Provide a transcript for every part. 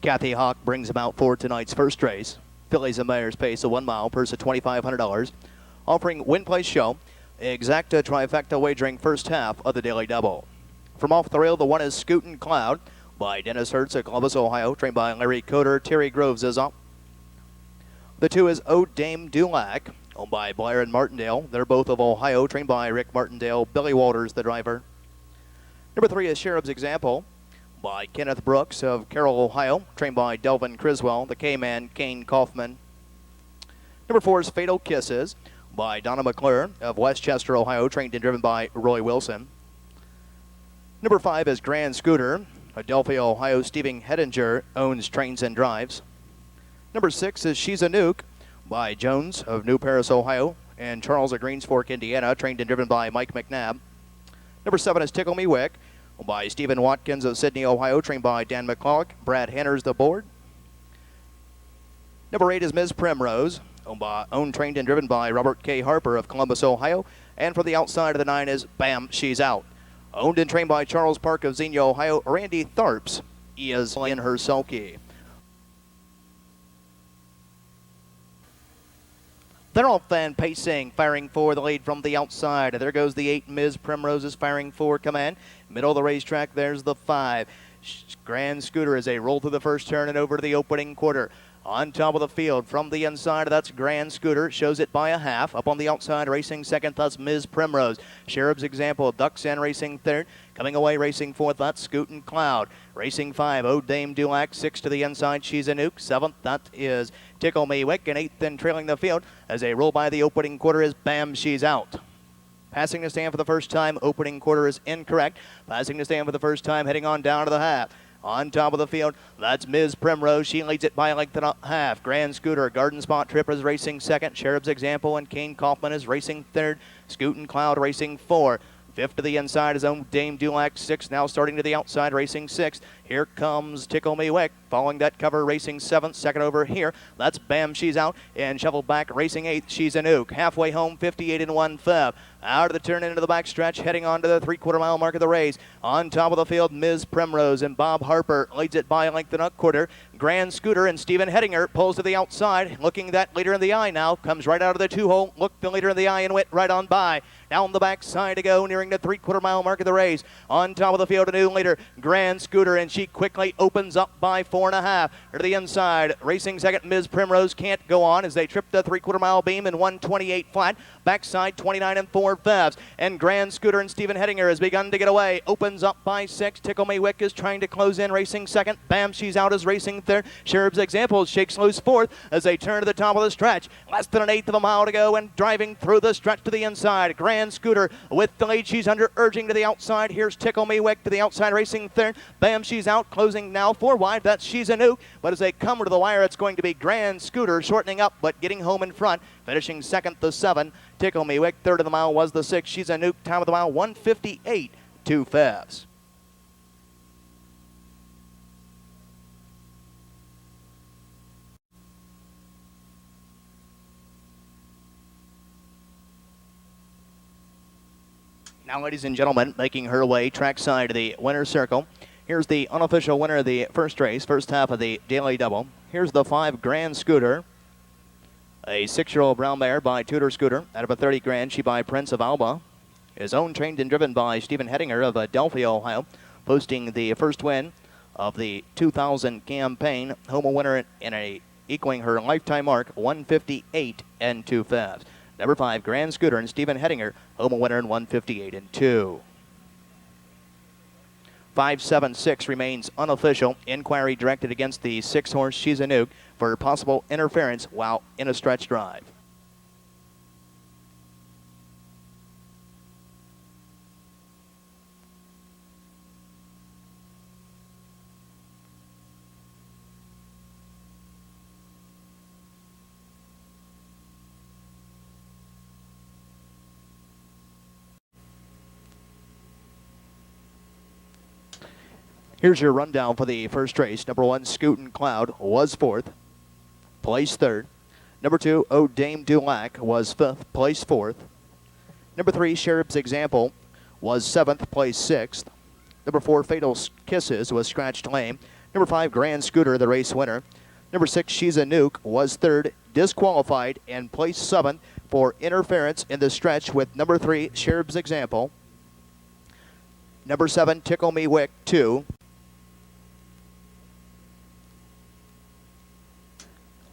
Kathy Hawk brings him out for tonight's first race. Fillies and Mares pace a 1 mile, purse of $2,500. Offering win place show, exacta trifecta wagering first half of the daily double. From off the rail, the one is Scioto Cloud by Dennis Hertz of Columbus, Ohio, trained by Larry Coder. Terry Groves is up. The two is O Dame Dulac, owned by Blair and Martindale. They're both of Ohio, trained by Rick Martindale. Billy Walters, the driver. Number 3 is Sheriff's Example by Kenneth Brooks of Carroll, Ohio, trained by Delvin Criswell, the K-Man, Kane Kaufman. Number 4 is Fatal Kisses by Donna McClure of Westchester, Ohio, trained and driven by Roy Wilson. Number 5 is Grand Scooter. Adelphia, Ohio, Stephen Hedinger owns, trains, and drives. Number 6 is She's a Nuke by Jones of New Paris, Ohio, and Charles of Greens Fork, Indiana, trained and driven by Mike McNabb. Number 7 is Tickle Me Wick by Stephen Watkins of Sydney, Ohio, trained by Dan McCulloch. Brad Hanner's the board. Number 8 is Ms. Primrose, owned, trained, and driven by Robert K. Harper of Columbus, Ohio. And for the outside of the 9 is Bam, She's Out. Owned and trained by Charles Park of Xenia, Ohio. Randy Tharps is in her sulky. They're off then, pacing, firing for the lead from the outside. There goes the 8, Ms. Primrose is firing for command. Middle of the racetrack, there's the 5. Grand Scooter as they roll through the first turn and over to the opening quarter. On top of the field, from the inside, that's Grand Scooter. Shows it by a half. Up on the outside, racing second, that's Ms. Primrose. Sheriff's Example, Ducks in racing third. Coming away, racing fourth, that's Scioto Cloud. Racing 5, O Dame Dulac. 6 to the inside, She's a Nuke. 7th, that is Tickle Me Wick. And 8th, then trailing the field as they roll by the opening quarter is Bam, She's Out. Passing the stand for the first time, opening quarter is incorrect. Passing the stand for the first time, heading on down to the half. On top of the field, that's Ms. Primrose. She leads it by a length and a half. Grand Scooter, Garden Spot Trip is racing second. Sheriff's Example and Kane Kaufman is racing third. Scioto Cloud racing 4. 5th to the inside is own Dame Dulac. 6 now starting to the outside, racing 6th. Here comes Tickle Me Wick. Following that cover, racing 7th. Second over here, that's Bam, She's Out. And shuffled back, racing 8th, She's a Nuke. Halfway home, 58 and 1/5. Out of the turn into the backstretch, heading on to the 3/4 mile mark of the race. On top of the field, Ms. Primrose and Bob Harper leads it by a length and a quarter. Grand Scooter and Stephen Hedinger pulls to the outside. Looking that leader in the eye now. Comes right out of the 2-hole. Looked the leader in the eye and went right on by. Down the backside to go, nearing the 3/4 mile mark of the race. On top of the field, a new leader, Grand Scooter, and she quickly opens up by 4.5. To the inside, racing second, Ms. Primrose can't go on as they trip the 3/4 mile beam in 1:28 flat. Backside, 29 and 4/5. And Grand Scooter and Stephen Hedinger has begun to get away. Opens up by 6. Tickle Me Wick is trying to close in, racing second. Bam, She's Out is racing third. Sheriff's Example shakes loose 4th as they turn to the top of the stretch. Less than an 1/8 of a mile to go and driving through the stretch to the inside. Grand Scooter with the lead. She's under urging to the outside. Here's Tickle Me Wick to the outside, racing third. Bam, She's Out, closing now 4 wide. That's She's a Nuke. But as they come to the wire, it's going to be Grand Scooter shortening up, but getting home in front. Finishing second, the 7. Tickle Me Wick. Third of the mile was the 6. She's a Nuke. Time of the mile, 1:58, 2/5. Now, ladies and gentlemen, making her way trackside to the winner's circle. Here's the unofficial winner of the first race, first half of the daily double. Here's the 5, Grand Scooter. A 6-year-old brown mare by Tudor Scooter. Out of a 30 grand, she by Prince of Alba. Is owned, trained, and driven by Stephen Hedinger of Adelphia, Ohio. Posting the first win of the 2000 campaign. Home a winner in a equaling her lifetime mark, 1:58 and 2/5. Number 5, Grand Scooter and Stephen Hedinger. Home a winner in 1:58 and 2. 576 remains unofficial. Inquiry directed against the 6-horse She's a Nuke for possible interference while in a stretch drive. Here's your rundown for the first race. Number 1, Scioto Cloud was 4th, placed 3rd. Number 2, O Dame Dulac was 5th, placed 4th. Number 3, Sheriff's Example was 7th, placed 6th. Number 4, Fatal Kisses was scratched lame. Number 5, Grand Scooter, the race winner. Number 6, She's a Nuke, was third, disqualified, and placed 7th for interference in the stretch with number 3, Cherub's Example. Number 7, Tickle Me Wick, 2.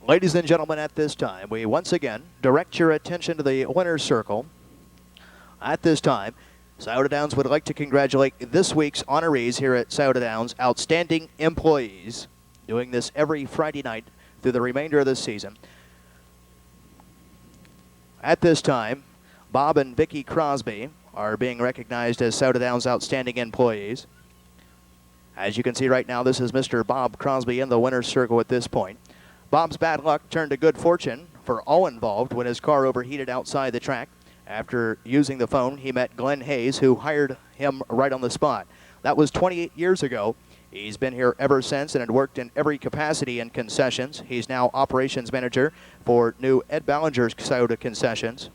Ladies and gentlemen, at this time, we once again direct your attention to the winner's circle. At this time, Scioto Downs would like to congratulate this week's honorees here at Scioto Downs, outstanding employees, doing this every Friday night through the remainder of the season. At this time, Bob and Vicki Crosby are being recognized as Scioto Downs outstanding employees. As you can see right now, this is Mr. Bob Crosby in the winner's circle at this point. Bob's bad luck turned to good fortune for all involved when his car overheated outside the track. After using the phone, he met Glenn Hayes, who hired him right on the spot. That was 28 years ago. He's been here ever since and had worked in every capacity in concessions. He's now operations manager for new Ed Ballinger's Scioto Concessions.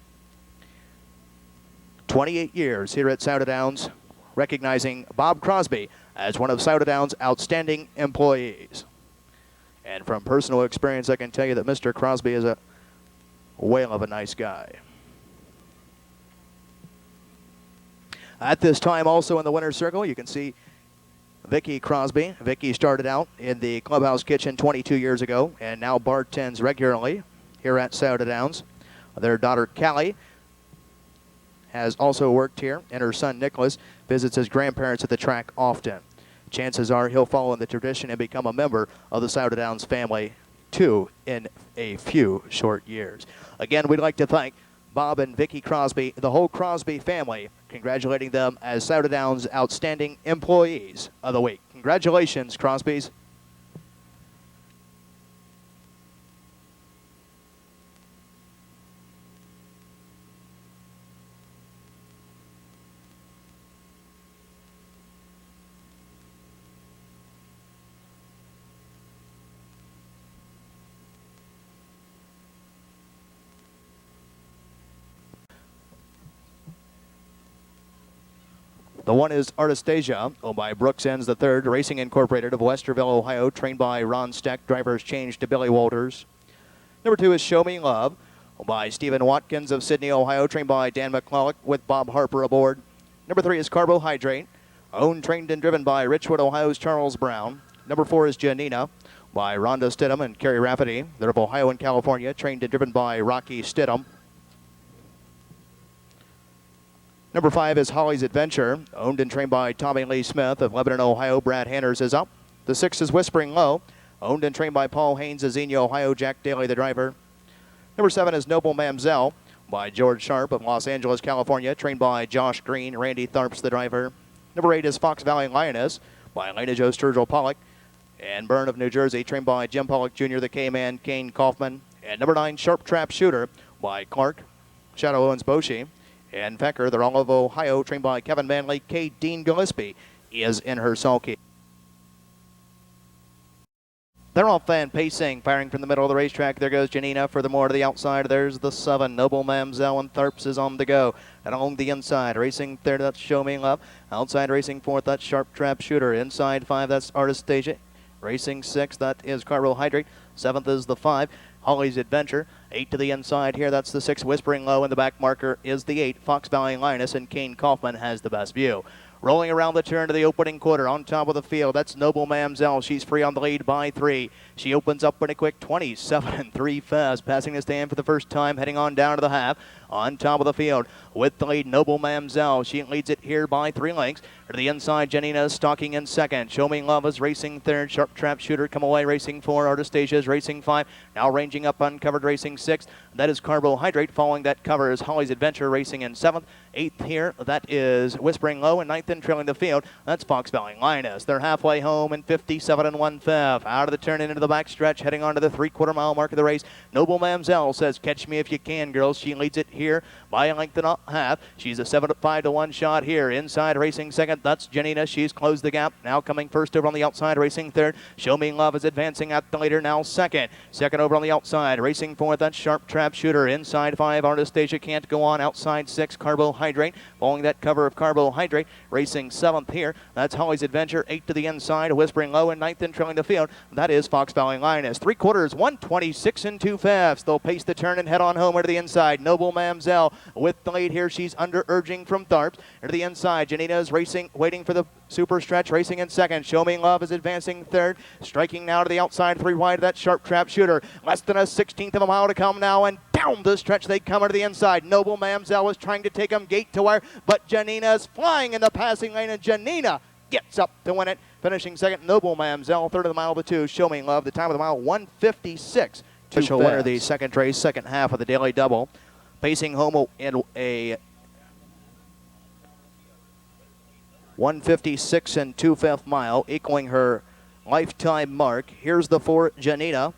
28 years here at Scioto Downs, recognizing Bob Crosby as one of Scioto Downs' outstanding employees. And from personal experience, I can tell you that Mr. Crosby is a whale of a nice guy. At this time, also in the winner's circle, you can see Vicki Crosby. Vicki started out in the clubhouse kitchen 22 years ago and now bartends regularly here at Scioto Downs. Their daughter, Callie, has also worked here, and her son, Nicholas, visits his grandparents at the track often. Chances are he'll follow in the tradition and become a member of the Scioto Downs family, too, in a few short years. Again, we'd like to thank Bob and Vicki Crosby, the whole Crosby family, congratulating them as Scioto Downs' outstanding employees of the week. Congratulations, Crosbys. The one is Artistasia, owned by Brooks Ends III, Racing Incorporated of Westerville, Ohio, trained by Ron Steck. Drivers changed to Billy Walters. Number 2 is Show Me Love, owned by Stephen Watkins of Sydney, Ohio, trained by Dan McCulloch with Bob Harper aboard. Number 3 is Carbohydrate, owned, trained, and driven by Richwood, Ohio's Charles Brown. Number 4 is Janina, by Rhonda Stidham and Kerry Rafferty. They're of Ohio and California, trained and driven by Rocky Stidham. Number 5 is Holly's Adventure, owned and trained by Tommy Lee Smith of Lebanon, Ohio. Brad Hanners is up. The 6 is Whispering Low, owned and trained by Paul Haynes of Xenia, Ohio. Jack Daly, the driver. Number 7 is Noble Mamzelle by George Sharp of Los Angeles, California, trained by Josh Green. Randy Tharps, the driver. Number 8 is Fox Valley Lioness by Elena Jo Sturgill Pollock and Byrne of New Jersey, trained by Jim Pollock Jr., the K-Man, Kane Kaufman. And number 9, Sharp Trap Shooter by Clark, Shadow Owens Boshi, and Fecker. They're all of Ohio, trained by Kevin Manley. Kate Dean Gillespie is in her sulky. They're off and pacing, firing from the middle of the racetrack. There goes Janina. Furthermore, to the outside, there's the 7. Noble Mamzelle and Tharps is on the go. And along the inside, racing third, that's Show Me Love. Outside, racing fourth, that's Sharp Trap Shooter. Inside 5, that's Artistasia. Racing 6, that is Carbohydrate. 7th is the 5, Holly's Adventure. 8 to the inside here, that's the 6, Whispering Low. And the back marker is the 8, Fox Valley Lioness. And Kane Kaufman has the best view. Rolling around the turn to the opening quarter on top of the field, that's Noble Mamzelle. She's free on the lead by 3. She opens up in a quick 27-3 fast, passing the stand for the first time, heading on down to the half. On top of the field with the lead, Noble Mamzelle. She leads it here by 3 lengths. To the inside, Janina stalking in second. Show Me Love is racing third. Sharp Trap Shooter come away racing 4. Artistasia is racing 5. Now ranging up uncovered racing 6. That is Carbohydrate. Following that cover is Holly's Adventure racing in 7th. 8th here, that is Whispering Low. And 9th in trailing the field, that's Fox Valley Lioness. They're halfway home in 57 1/5. Out of the turn into the back stretch, heading on to the 3/4 mile mark of the race. Noble Mamzelle says, "Catch me if you can, girls." She leads it here here by a length and a half. She's a 7-5 to 1 shot here. Inside racing second, that's Janina. She's closed the gap. Now coming first over on the outside, racing third. Show Me Love is advancing at the leader, now second. Second over on the outside, racing fourth, that's Sharp Trap Shooter. Inside 5, Artistasia Can't Go On. Outside 6, Carbohydrate. Following that cover of Carbohydrate, racing 7th here. That's Holly's Adventure. 8 to the inside, Whispering Low in 9th and trailing the field. That is Fox Valley Lioness. 3/4, 126 and 2/5. They'll pace the turn and head on home to the inside. Noble Mamselle with the lead here. She's under urging from Tharps. To the inside, Janina is racing, waiting for the super stretch, racing in second. Show Me Love is advancing third. Striking now to the outside, 3 wide, that Sharp Trap Shooter. Less than a 16th of a mile to come now, and down the stretch they come to the inside. Noble Mamselle was trying to take them gate to wire, but Janina is flying in the passing lane, and Janina gets up to win it. Finishing second, Noble Mamselle. Third of the mile to 2, Show Me Love. The time of the mile, 1:56. Official winner of the second race, second half of the daily double. Pacing home in a 1:56 and 2/5 mile, equaling her lifetime mark. Here's the 4, Janina,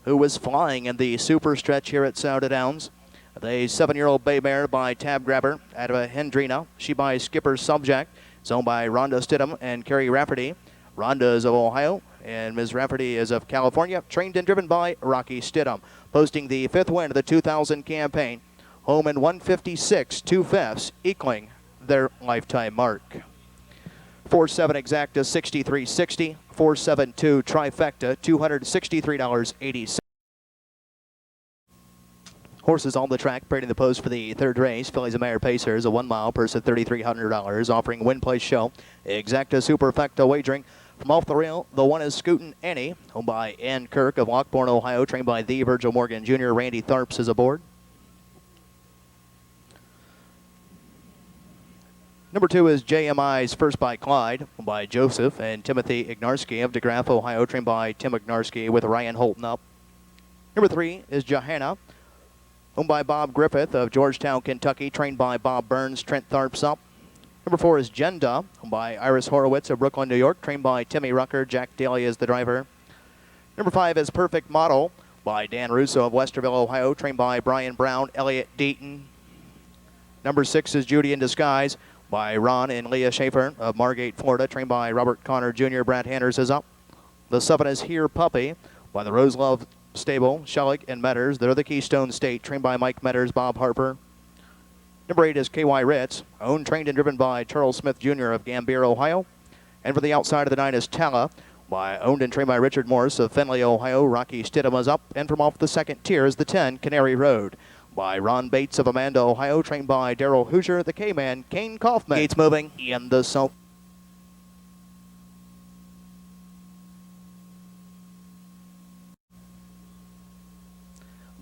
who was flying in the super stretch here at Scioto Downs. The 7-year-old bay mare by Tab Grabber out of Hendrina. She by Skipper Subject. It's owned by Rhonda Stidham and Carrie Rafferty. Rhonda is of Ohio, and Ms. Rafferty is of California, trained and driven by Rocky Stidham. Posting the 5th win of the 2000 campaign. Home in 1:56, 2/5, equaling their lifetime mark. 4-7 exacta, 63.60. 4-7-2 trifecta, $263.80. Horses on the track, parading the post for the third race. Fillies and Mare Pacers, a 1 mile purse of $3,300, offering win, place, show. Exacta, superfecta wagering. From off the rail, the 1 is Scootin' Annie, owned by Ann Kirk of Lockbourne, Ohio, trained by the Virgil Morgan Jr. Randy Tharps is aboard. Number 2 is JMI's First by Clyde, owned by Joseph and Timothy Ignarski of DeGraff, Ohio, trained by Tim Ignarski with Ryan Holton up. Number 3 is Johanna, owned by Bob Griffith of Georgetown, Kentucky, trained by Bob Burns, Trent Tharps up. Number 4 is Jenda, owned by Iris Horowitz of Brooklyn, New York, trained by Timmy Rucker. Jack Daly is the driver. Number 5 is Perfect Model by Dan Russo of Westerville, Ohio, trained by Brian Brown, Elliott Deaton. Number 6 is Judy in Disguise by Ron and Leah Schaefer of Margate, Florida, trained by Robert Connor Jr. Brad Hanners is up. The 7 is Here Puppy by the Rose Love Stable, Shellick and Metters. They're the Keystone State, trained by Mike Metters, Bob Harper. Number 8 is KY Ritz, owned, trained, and driven by Charles Smith Jr. of Gambier, Ohio. And for the outside of the 9 is Tala, owned and trained by Richard Morris of Findlay, Ohio. Rocky Stidham is up. And from off the second tier is the 10, Canary Road, by Ron Bates of Amanda, Ohio, trained by Daryl Hoosier, the K-Man, Kane Kaufman. Gates moving in the south.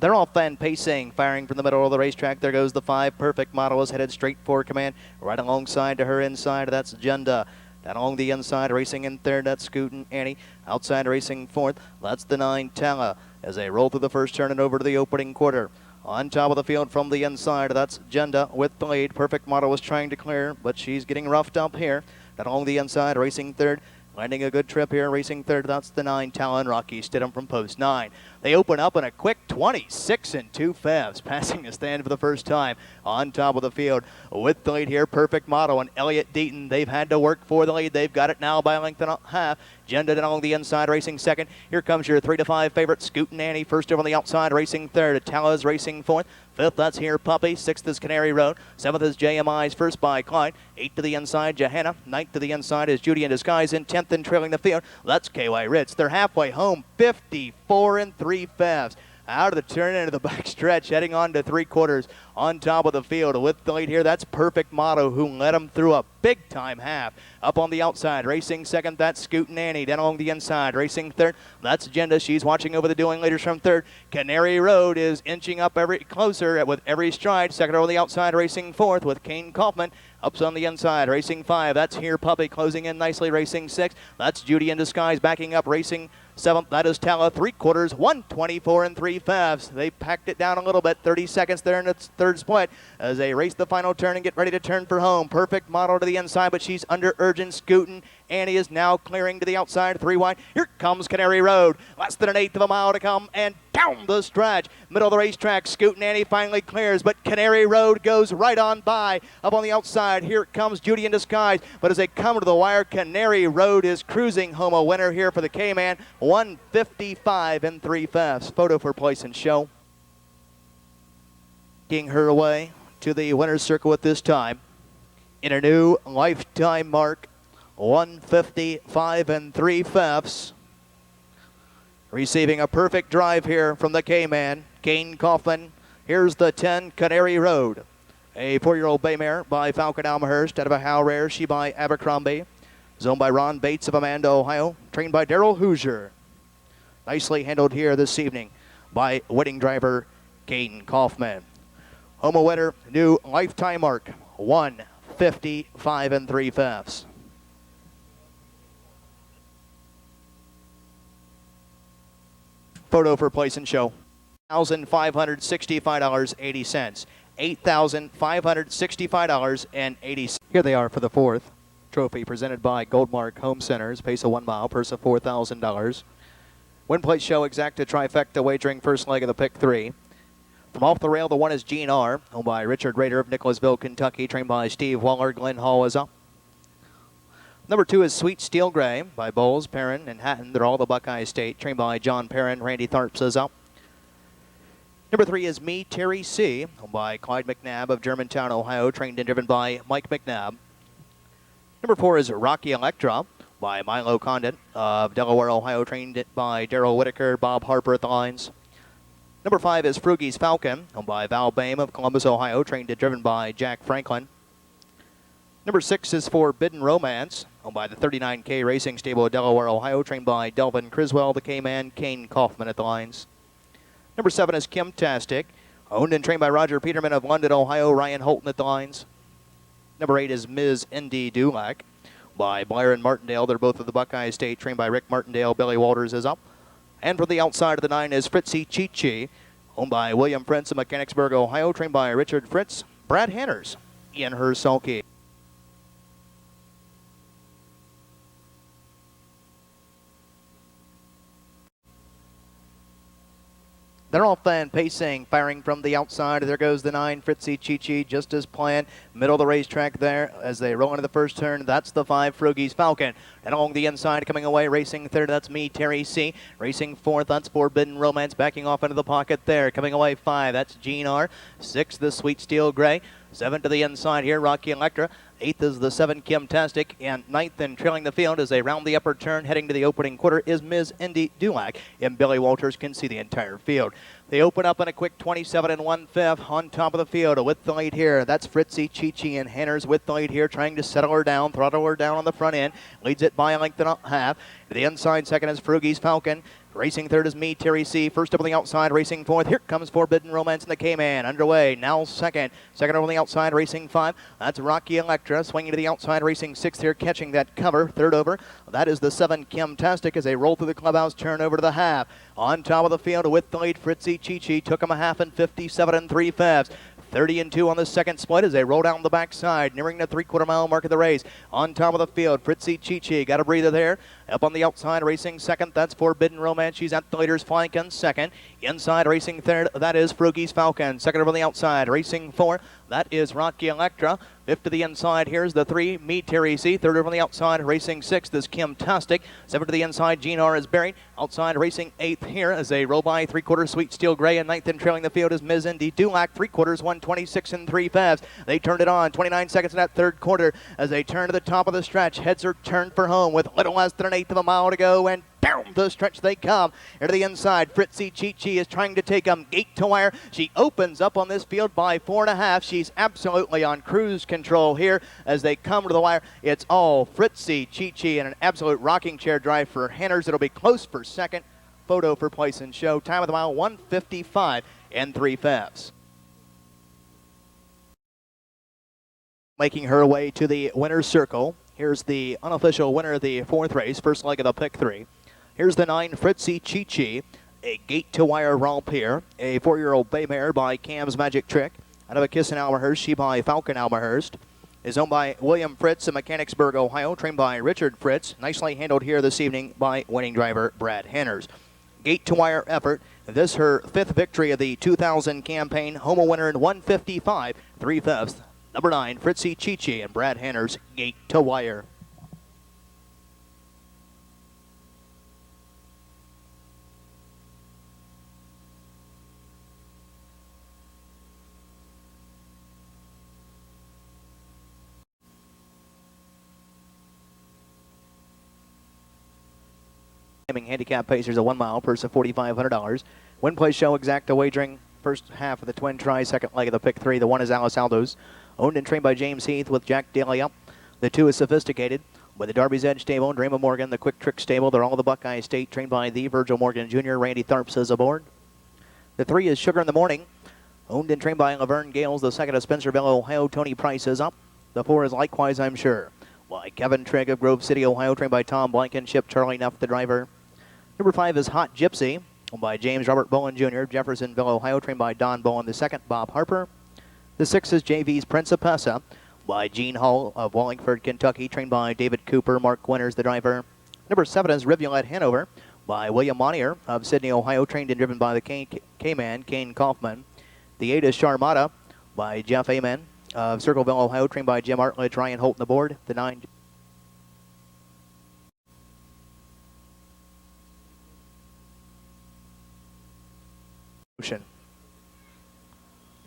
They're off and pacing, firing from the middle of the racetrack. There goes the 5. Perfect Model is headed straight for command. Right alongside to her inside, that's Jenda. Down along the inside, racing in third, that's Scootin' Annie. Outside racing fourth, that's the 9, Tala, as they roll through the first turn and over to the opening quarter. On top of the field from the inside, that's Jenda with the lead. Perfect Model was trying to clear, but she's getting roughed up here. Down along the inside, racing third. Landing a good trip here, racing third, that's the 9, Talon. Rocky Stidham from post 9. They open up in a quick 26 and 2/5, passing the stand for the first time on top of the field. With the lead here, Perfect Model and Elliott Deaton. They've had to work for the lead. They've got it now by a length and a half. Jenda down along the inside, racing second. Here comes your 3 to 5 favorite, Scootin' Annie. First over on the outside, racing third. Tala's racing fourth. 5th, that's Here Puppy. 6th is Canary Road. 7th is JMI's First by Clyde. 8 to the inside, Johanna. 9th to the inside is Judy in Disguise. In 10th and trailing the field, that's KY Ritz. They're halfway home, 54 and 3/5. Out of the turn into the back stretch, heading on to 3/4 on top of the field. With the lead here, that's Perfect Motto, who led him through a big-time half. Up on the outside, racing second, that's Scootin' Annie. Down along the inside, racing third, that's Agenda. She's watching over the doing leaders from third. Canary Road is inching up closer with every stride. Second over the outside, racing fourth with Kane Kaufman. Ups on the inside, racing 5. That's Here Puppy closing in nicely, racing 6. That's Judy in Disguise backing up, racing 7th. That is Tala, 3/4, 124 and 3/5. They packed it down a little bit, 30 seconds there in its third split as they race the final turn and get ready to turn for home. Perfect Model to the inside, but she's under urgent Scootin' Annie is now clearing to the outside, 3 wide. Here comes Canary Road. Less than an eighth of a mile to come, and down the stretch. Middle of the racetrack, Scootin' Annie finally clears, but Canary Road goes right on by. Up on the outside, here comes Judy in Disguise. But as they come to the wire, Canary Road is cruising home a winner here for the K-Man. 155 and 3/5. Photo for place and show. Making her way to the winner's circle at this time in a new lifetime mark, 155 and 3/5. Receiving a perfect drive here from the K-Man, Kane Kaufman. Here's the 10, Canary Road. A 4-year-old bay mare by Falcon Almahurst out of a How Rare, she by Abercrombie. Zoned by Ron Bates of Amanda, Ohio. Trained by Daryl Hoosier. Nicely handled here this evening by winning driver Kane Kaufman. Home a winner, new lifetime mark, 155 and 3/5. Photo for place and show. $1,565.80. $8,565.80. Here they are for the fourth trophy presented by Goldmark Home Centers. Pace of 1 mile, purse of $4,000. Win place show exacta trifecta wagering first leg of the pick 3. From off the rail, the 1 is Gene R. Owned by Richard Rader of Nicholasville, Kentucky. Trained by Steve Waller. Glenn Hall is up. Number 2 is Sweet Steel Gray by Bowles, Perrin, and Hatton. They're all the Buckeye State. Trained by John Perrin. Randy Tharps is up. Number 3 is Me, Terry C. Owned by Clyde McNabb of Germantown, Ohio. Trained and driven by Mike McNabb. Number 4 is Rocky Electra by Milo Condon of Delaware, Ohio. Trained by Darrell Whitaker, Bob Harper at the lines. Number 5 is Frugie's Falcon, owned by Val Bame of Columbus, Ohio, trained and driven by Jack Franklin. Number 6 is Forbidden Romance, owned by the 39K Racing Stable of Delaware, Ohio, trained by Delvin Criswell, the K-Man, Kane Kaufman at the lines. Number 7 is Kimtastic, owned and trained by Roger Peterman of London, Ohio, Ryan Holton at the lines. Number 8 is Ms. Indy Dulac by Blair and Martindale. They're both of the Buckeye State, trained by Rick Martindale. Billy Walters is up. And from the outside of the 9 is Fritzy Chichi, owned by William Fritz of Mechanicsburg, Ohio, trained by Richard Fritz, Brad Hanners, Ian Hersalke. They're off and pacing, firing from the outside. There goes the 9, Fritzy Chichi, just as planned. Middle of the racetrack there as they roll into the first turn. That's the 5, Frugie's Falcon. And along the inside, coming away, racing third, that's Me, Terry C. Racing fourth, that's Forbidden Romance, backing off into the pocket there. Coming away 5, that's Gene R. 6, the Sweet Steel Gray. 7 to the inside here, Rocky Electra. 8th is the 7, Kimtastic. And 9th and trailing the field as they round the upper turn, heading to the opening quarter, is Ms. Indy Dulac. And Billy Walters can see the entire field. They open up in a quick 27 1/5 on top of the field with the lead here. That's Fritzy Chichi and Hanners with the lead here, trying to settle her down, throttle her down on the front end. Leads it by a length and a half. To the inside, second is Frugie's Falcon. Racing third is Me, Terry C. First up on the outside, racing fourth. Here comes Forbidden Romance and the K-Man. Underway, now second. Second over on the outside, racing 5. That's Rocky Electra. Swinging to the outside, racing 6th here, catching that cover. Third over, that is the 7, Kimtastic, as they roll through the clubhouse, turn over to the half. On top of the field with the lead, Fritzy Chichi. Took him a half and 57 3/5. 30 2 on the second split as they roll down the backside, nearing the 3/4 mile mark of the race. On top of the field, Fritzy Chichi got a breather there. Up on the outside, racing second, that's Forbidden Romance. She's at the leader's flank in second. Inside, racing third, that is Frugie's Falcon. Second over on the outside, racing 4, that is Rocky Electra. Fifth to the inside, here's the 3, Me, Terry C. Third over on the outside, racing 6th is Kimtastic. 7 to the inside, Gene R. is buried. Outside, racing 8th here as they roll by 3/4 Sweet Steel Gray. And 9th and trailing the field is Ms. Indy Dulac. 3/4, 126 3/5. They turned it on. 29 seconds in that third quarter as they turn to the top of the stretch. Heads are turned for home with little less than an eighth of a mile to go. And down the stretch they come. Into the inside, Fritzy Chichi is trying to take them gate to wire. She opens up on this field by 4.5. She's absolutely on cruise control here as they come to the wire. It's all Fritzy Chichi and an absolute rocking chair drive for Hanners. It'll be close for second. Photo for place and show. Time of the mile, 155 3/5. Making her way to the winner's circle. Here's the unofficial winner of the fourth race, first leg of the pick 3. Here's the 9, Fritzy Chichi, a gate-to-wire romp here, a 4-year-old bay mare by Cam's Magic Trick. Out of a Kiss in Almahurst, she by Falcon Almahurst. is owned by William Fritz of Mechanicsburg, Ohio, trained by Richard Fritz. Nicely handled here this evening by winning driver Brad Hanners. Gate-to-wire effort. This her 5th victory of the 2000 campaign. Home winner in 155, 3/5. Number 9, Fritzy Chichi and Brad Hanners, Gate-to-wire. Handicap Pacers a 1 mile, purse of $4,500. Win, play, show, exacta wagering. First half of the twin try, second leg of the pick 3. The 1 is Alice Aldo's. Owned and trained by James Heath with Jack Daly up. The 2 is Sophisticated by the Darby's Edge stable and Raymond Morgan, the Quick Trick stable. They're all the Buckeye State, trained by the Virgil Morgan Jr. Randy Tharps is aboard. The 3 is Sugar in the Morning. Owned and trained by Laverne Gales. The 2nd is Spencerville, Ohio. Tony Price is up. The 4 is Likewise, I'm Sure by Kevin Trigg of Grove City, Ohio, trained by Tom Blankenship. Charlie Neff, the driver. Number 5 is Hot Gypsy, owned by James Robert Bowen Jr., Jeffersonville, Ohio, trained by Don Bowen. The 2nd, Bob Harper. The 6 is JV's Principessa by Gene Hull of Wallingford, Kentucky, trained by David Cooper. Mark Winters, the driver. Number 7 is Rivulet Hanover by William Monnier of Sydney, Ohio, trained and driven by the K-Man, Kane Kaufman. The 8 is Charmata by Jeff Amen of Circleville, Ohio, trained by Jim Artledge. Ryan Holt on the board. The 9...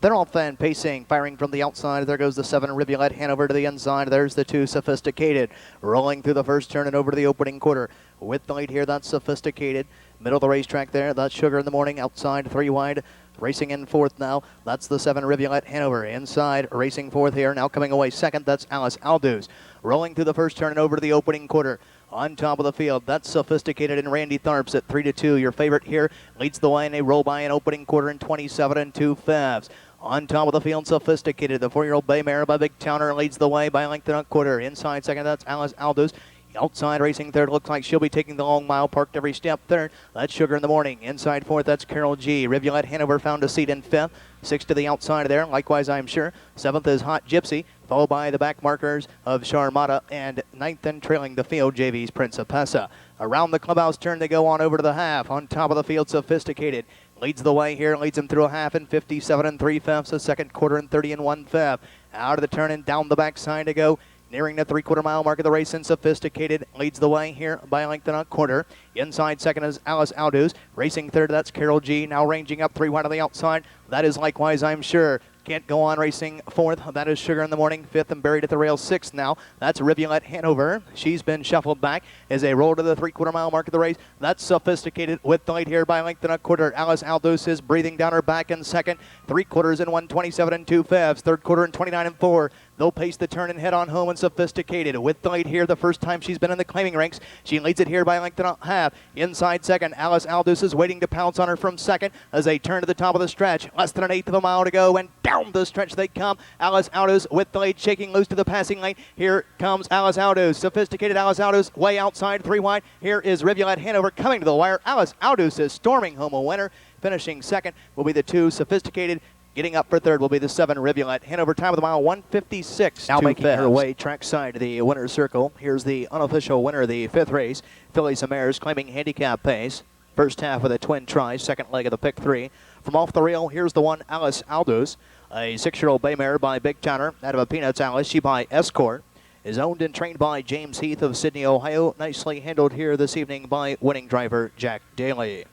They're all fan pacing, firing from the outside. There goes the 7 Rivulet Hanover to the inside. There's the 2 Sophisticated, rolling through the first turn and over to the opening quarter. With the lead here, that's Sophisticated. Middle of the racetrack there, that's Sugar in the Morning. Outside, 3 wide. Racing in 4th now, that's the 7 Rivulet Hanover. Inside, racing 4th here. Now coming away 2nd, that's Alice Aldous. Rolling through the first turn and over to the opening quarter. On top of the field, that's Sophisticated and Randy Tharps at 3-2. Your favorite here leads the way, and they roll by an opening quarter in 27 2/5. On top of the field, Sophisticated. The 4-year-old Bay Mare by Big Towner leads the way by length and a quarter. Inside 2nd, that's Alice Aldous. Outside racing 3rd, looks like she'll be taking the long mile, parked every step 3rd. That's Sugar in the Morning. Inside 4th, that's Carol G. Rivulet Hanover found a seat in 5th. 6 to the outside there, Likewise, I'm Sure. 7th is Hot Gypsy, followed by the back markers of Charmata, and 9th and trailing the field, JV's Principessa. Around the clubhouse turn, they go on over to the half. On top of the field, Sophisticated leads the way here, leads them through a half in 57 3/5, a 2nd quarter in 30 1/5. Out of the turn and down the backside to go. Nearing the 3/4 mile mark of the race, and Sophisticated leads the way here by a length and a quarter. Inside 2nd is Alice Aldous. Racing 3rd, that's Carol G. Now ranging up 3 wide on the outside. That is Likewise, I'm Sure. Can't go on racing 4th. That is Sugar in the Morning. 5th and buried at the rail 6th now. That's Rivulet Hanover. She's been shuffled back as they roll to the 3/4 mile mark of the race. That's Sophisticated with the lead here by a length and a quarter. Alice Aldous is breathing down her back in 2nd. 3/4 in 1:27 2/5. 3rd quarter in 29 4. They'll pace the turn and head on home, and Sophisticated with the lead here the first time she's been in the claiming ranks. She leads it here by a length and a half. Inside 2nd, Alice Aldous is waiting to pounce on her from 2nd as they turn to the top of the stretch. Less than an 1/8 of a mile to go, and down the stretch they come. Alice Aldous with the lead, shaking loose to the passing lane. Here comes Alice Aldous. Sophisticated Alice Aldous way outside, 3 wide. Here is Rivulet Hanover coming to the wire. Alice Aldous is storming home a winner. Finishing 2nd will be the 2 Sophisticated. Getting up for 3rd will be the 7 Rivulet Hanover. Time of the mile, 1:56. Now making her way trackside to the winner's circle. Here's the unofficial winner of the 5th race. Fillies and Mares claiming handicap pace. First half of the twin try, second leg of the pick 3. From off the rail, here's the 1 Alice Aldous. A 6-year-old bay mare by Big Towner. Out of a Peanuts Alice, she by Escort. Is owned and trained by James Heath of Sydney, Ohio. Nicely handled here this evening by winning driver Jack Daly.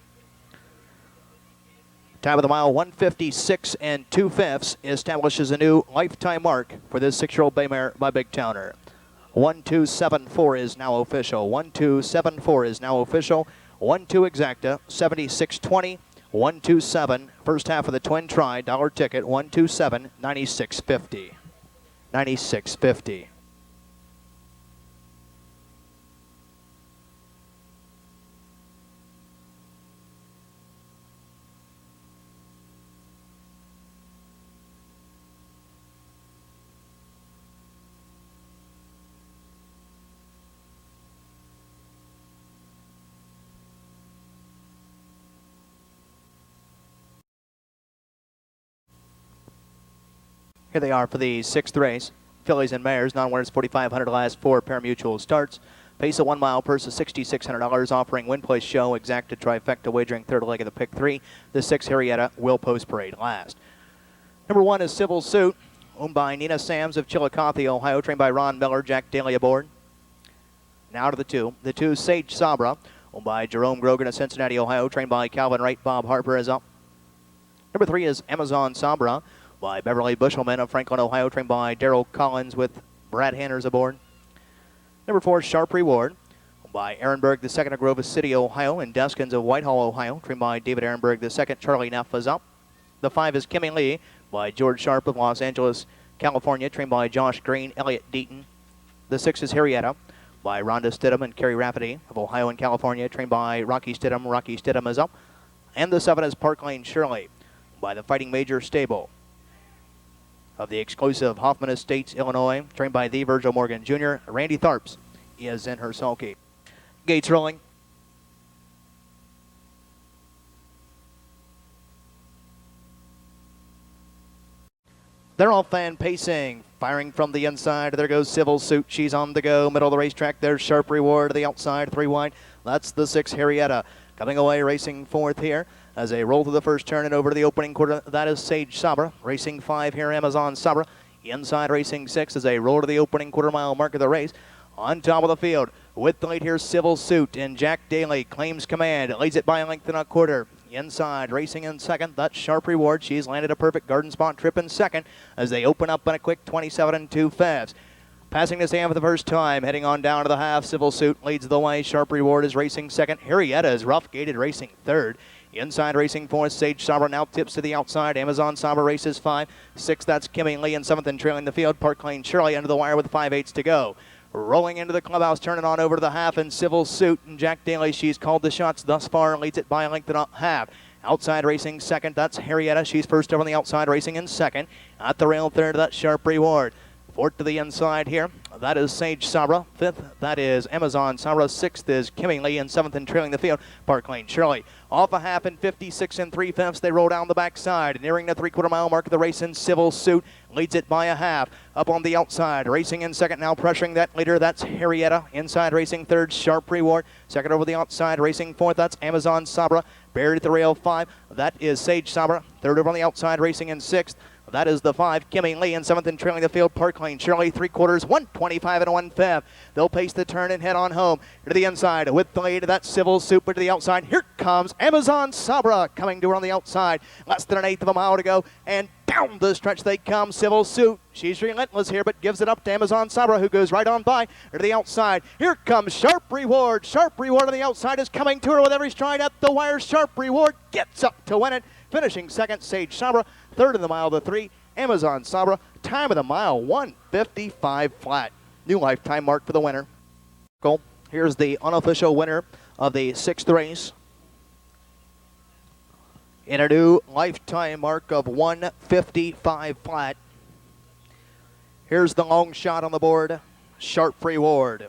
Time of the mile, 1:56 2/5, establishes a new lifetime mark for this 6-year-old bay mare by Big Towner. 1:274 is now official. 1:274 is now official. 1-2 exacta, 76.20. 127, first half of the twin try, dollar ticket, 127, 96.50. 96.50. Here they are for the 6th race. fillies and mares. Non-winners $4,500 last 4 pari-mutuel starts. Pace a 1 mile purse of $6,600, offering win, place, show, exacta, trifecta, wagering third leg of the pick 3. The 6 Harrietta will post parade last. Number 1 is Civil Suit, owned by Nina Sams of Chillicothe, Ohio, trained by Ron Miller, Jack Daly aboard. Now to the 2. The 2 Sage Sabra, owned by Jerome Grogan of Cincinnati, Ohio, trained by Calvin Wright. Bob Harper is up. Number 3 is Amazon Sabra by Beverly Bushelman of Franklin, Ohio, trained by Darrell Collins with Brad Hanners aboard. Number 4, Sharp Reward by Ehrenberg II of Grove City, Ohio, and Deskins of Whitehall, Ohio, trained by David Ehrenberg II. Charlie Neff is up. The 5 is Kimmy Lee by George Sharp of Los Angeles, California, trained by Josh Green, Elliott Deaton. The 6 is Harrietta by Rhonda Stidham and Kerry Rafferty of Ohio and California, trained by Rocky Stidham. Rocky Stidham is up. And the 7 is Park Lane Shirley by the Fighting Major Stable of the exclusive Hoffman Estates, Illinois, trained by the Virgil Morgan Jr. Randy Tharps is in her sulky. Gates rolling. They're off and pacing. Firing from the inside. There goes Civil Suit. She's on the go. Middle of the racetrack. There's Sharp Reward to the outside. 3 wide. That's the 6 Harrietta. Coming away, racing 4th here as they roll through the first turn and over to the opening quarter. That is Sage Sabra. Racing 5 here, Amazon Sabra. Inside racing 6 as they roll to the opening quarter-mile mark of the race. On top of the field with the lead here, Civil Suit, and Jack Daly claims command. It leads it by a length and a quarter. Inside, racing in second, that's Sharp Reward. She's landed a perfect garden spot trip in second as they open up in a quick 27 2/5. Passing the stand for the first time, heading on down to the half. Civil Suit leads the way. Sharp Reward is racing second. Harrietta is rough-gated, racing third. Inside racing 4th, Sage Sabra now tips to the outside. Amazon Sabra races 5. 6, that's Kimmy Lee in 7th and trailing the field. Park Lane Shirley under the wire with 5/8 to go. Rolling into the clubhouse, turning on over to the half, and Civil Suit and Jack Daly, she's called the shots thus far, leads it by a length and a half. Outside racing second, that's Harrietta. She's first over on the outside, racing in second. At the rail third, that's Sharp Reward. 4th to the inside here, that is Sage Sabra. 5th, that is Amazon Sabra. 6th is Kimmy Lee, and 7th and trailing the field, Park Lane Shirley. Off a half in 56 3/5, they roll down the backside. Nearing the 3/4 mile mark of the race, in Civil Suit leads it by a half. Up on the outside, racing in second, now pressuring that leader, that's Harrietta. Inside racing third, Sharp Reward. Second over the outside, racing 4th, that's Amazon Sabra. Buried at the rail 5, that is Sage Sabra. Third over on the outside, racing in 6th. That is the 5, Kimmy Lee, in 7th and trailing the field, Park Lane Shirley. 3/4, 125 1/5. They'll pace the turn and head on home. To the inside with the lead, that's Civil Suit, but to the outside, here comes Amazon Sabra coming to her on the outside. Less than 1/8 of a mile to go, and down the stretch they come. Civil Suit, she's relentless here, but gives it up to Amazon Sabra, who goes right on by. To the outside, here comes Sharp Reward. Sharp Reward on the outside is coming to her with every stride at the wire. Sharp Reward gets up to win it. Finishing second, Sage Sabra. Third in the mile, the 3, Amazon Sabra. Time of the mile, 1:55 flat. New lifetime mark for the winner. Here's the unofficial winner of the 6th race. In a new lifetime mark of 1:55 flat. Here's the long shot on the board, Sharp Reward.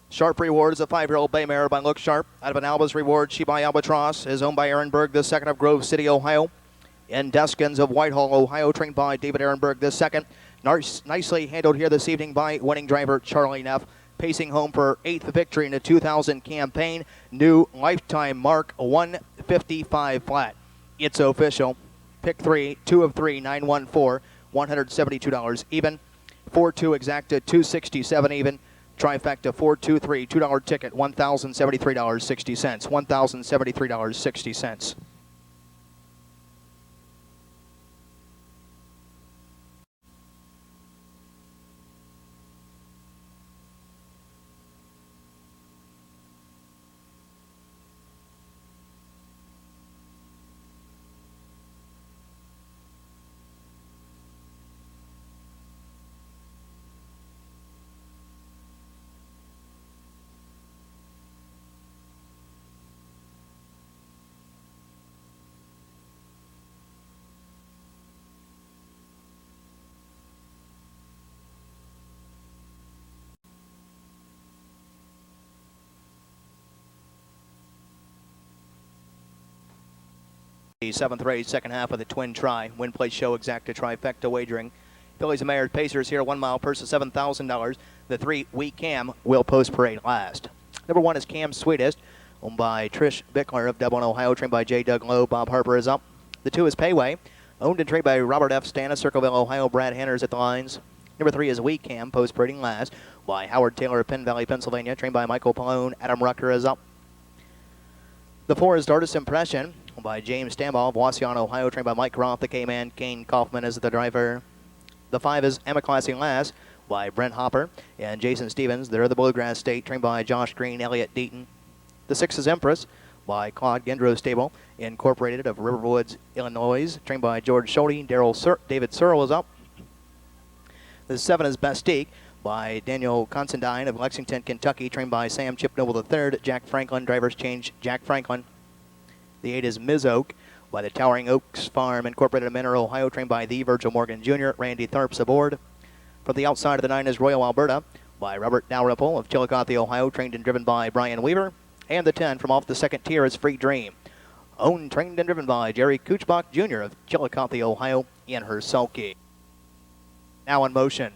Sharp Reward is a 5-year-old bay mare by Look Sharp out of an Albus Reward. She by Albatross is owned by Ehrenberg II of Grove City, Ohio. And Deskins of Whitehall, Ohio, trained by David Ehrenberg II. Nicely handled here this evening by winning driver Charlie Neff. Pacing home for 8th victory in the 2000 campaign. New lifetime mark, 1:55 flat. It's official. Pick 3, 2 of 3, 914, $172 even. 4-2 exacta, 267 even. Trifecta 4-2-3, $2 ticket, $1,073.60. $1,073.60. The 7th race, second half of the twin try. Win, place, show, exacta, trifecta wagering. Fillies and Mares Pacers here, 1 mile purse of $7,000. The 3 Wee Cam will post parade last. Number 1 is Cam Sweetest, owned by Trish Bickler of Dublin, Ohio, trained by J. Doug Lowe. Bob Harper is up. The 2 is Payway, owned and trained by Robert F. Stan of Circleville, Ohio. Brad Hanners at the lines. Number 3 is Wee Cam, post parading last by Howard Taylor of Penn Valley, Pennsylvania, trained by Michael Pallone. Adam Rucker is up. The 4 is Artist Impression, by James Stamball of Wasion, Ohio, trained by Mike Roth. The K-Man, Kane Kaufman is the driver. The 5 is Emma Classy Lass by Brent Hopper and Jason Stevens. They're the Bluegrass State, trained by Josh Green, Elliott Deaton. The 6 is Empress by Claude Gendro Stable, Incorporated of Riverwoods, Illinois, trained by George Schulte. David Searle is up. The 7 is Bastique by Daniel Considine of Lexington, Kentucky, trained by Sam Chip Noble III. Jack Franklin, drivers change Jack Franklin. The 8 is Ms. Oak by the Towering Oaks Farm, Incorporated of Mentor, Ohio, trained by the Virgil Morgan Jr. Randy Tharps aboard. From the outside of the 9 is Royal Alberta by Robert Dalrymple of Chillicothe, Ohio, trained and driven by Brian Weaver. And the 10 from off the second tier is Free Dream, owned, trained, and driven by Jerry Kuchbach Jr. of Chillicothe, Ohio, in her sulky. Now in motion.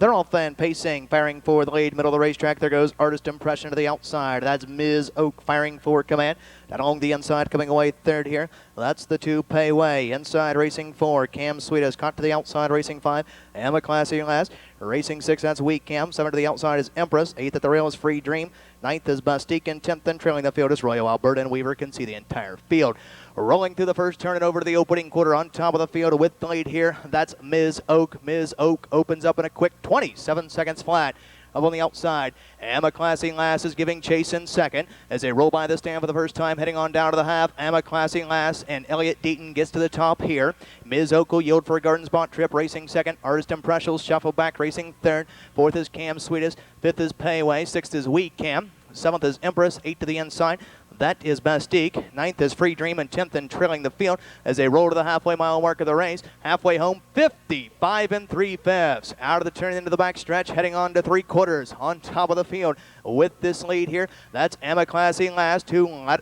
They're off and pacing, firing for the lead. Middle of the racetrack, there goes Artist Impression to the outside. That's Ms. Oak firing for command. Down along the inside, coming away third here. That's the 2 Payway. Inside racing 4, Cam Sweetest. Caught to the outside, racing 5. Emma Classy last. Racing 6, that's Wee Cam. 7 to the outside is Empress. 8th at the rail is Free Dream. 9th is Bastique, and 10th and trailing the field is Royal Alberta, and Weaver can see the entire field. Rolling through the first turn and over to the opening quarter on top of the field with the lead here. That's Ms. Oak. Ms. Oak opens up in a quick 27 seconds flat. Up on the outside, Emma Classy Lass is giving chase in second as they roll by the stand for the first time, heading on down to the half. Emma Classy Lass and Elliott Deaton gets to the top here. Ms. Oak will yield for a garden spot trip, racing second. Artist Impression shuffle back, racing third. 4th is Cam Sweetest. 5th is Payway. 6th is Wee Cam. 7th is Empress. 8 to the inside. That is Bastique. 9th is Free Dream, and 10th and trailing the field as they roll to the halfway mile mark of the race. Halfway home, 55 3/5. Out of the turn into the back stretch, heading on to 3/4 on top of the field with this lead here. That's Emma Classy last, who led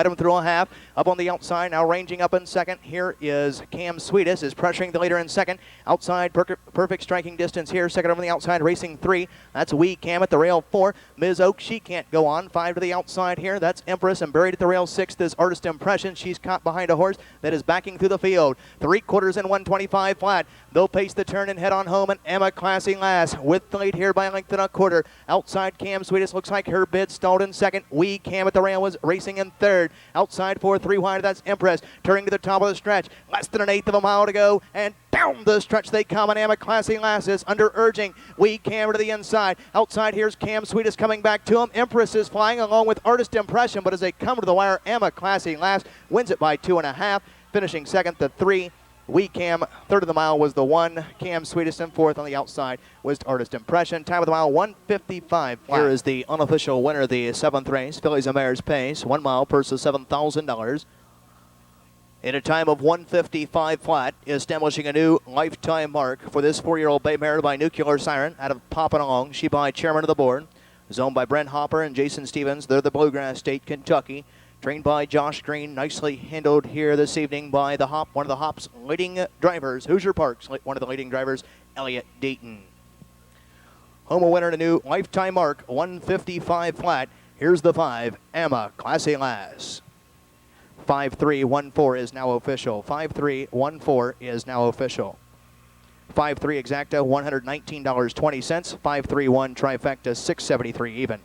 him through a half. Up on the outside, now ranging up in second. Here is Cam Sweetest, is pressuring the leader in second. Outside, perfect striking distance here. Second over the outside, racing 3. That's Wee Cam at the rail 4. Ms. Oak, she can't go on. 5 to the outside here. That's Empress, and buried at the rail 6th is Artist Impression. She's caught behind a horse that is backing through the field. 3/4 and 125 flat. They'll pace the turn and head on home, and Emma Classy last with the lead here by a length and a quarter. Outside, Cam Sweetest looks like her bid stalled in second. Wee Cam at the rail was racing in third. Outside 4, 3 wide, that's Empress. Turning to the top of the stretch. Less than an eighth of a mile to go, and down the stretch they come, and Emma Classy Lass is under urging. Wee Cam to the inside. Outside, here's Cam Sweetest coming back to him. Empress is flying along with Artist Impression, but as they come to the wire, Emma Classy Lass wins it by 2.5, finishing second, the 3. Wee Cam, third of the mile was the 1. Cam Sweetest, and 4th on the outside was Artist Impression. Time of the mile, 1:55. Here is the unofficial winner of the 7th race, Fillies and Mares Pace. 1 mile, purse of $7,000. In a time of 1:55 flat, establishing a new lifetime mark for this 4-year-old bay mare by Nuclear Siren out of Poppin' Along. She by chairman of the board. Is owned by Brent Hopper and Jason Stevens. They're the Bluegrass State, Kentucky. Trained by Josh Green, nicely handled here this evening by the Hop, one of the Hop's leading drivers, Hoosier Parks, one of the leading drivers, Elliott Deaton. Home winner and a new lifetime mark, 1:55 flat. Here's the 5, Emma Classy Lass. 5314 is now official. 5314 is now official. 53 exacta, $119.20. 531 trifecta, $673 even.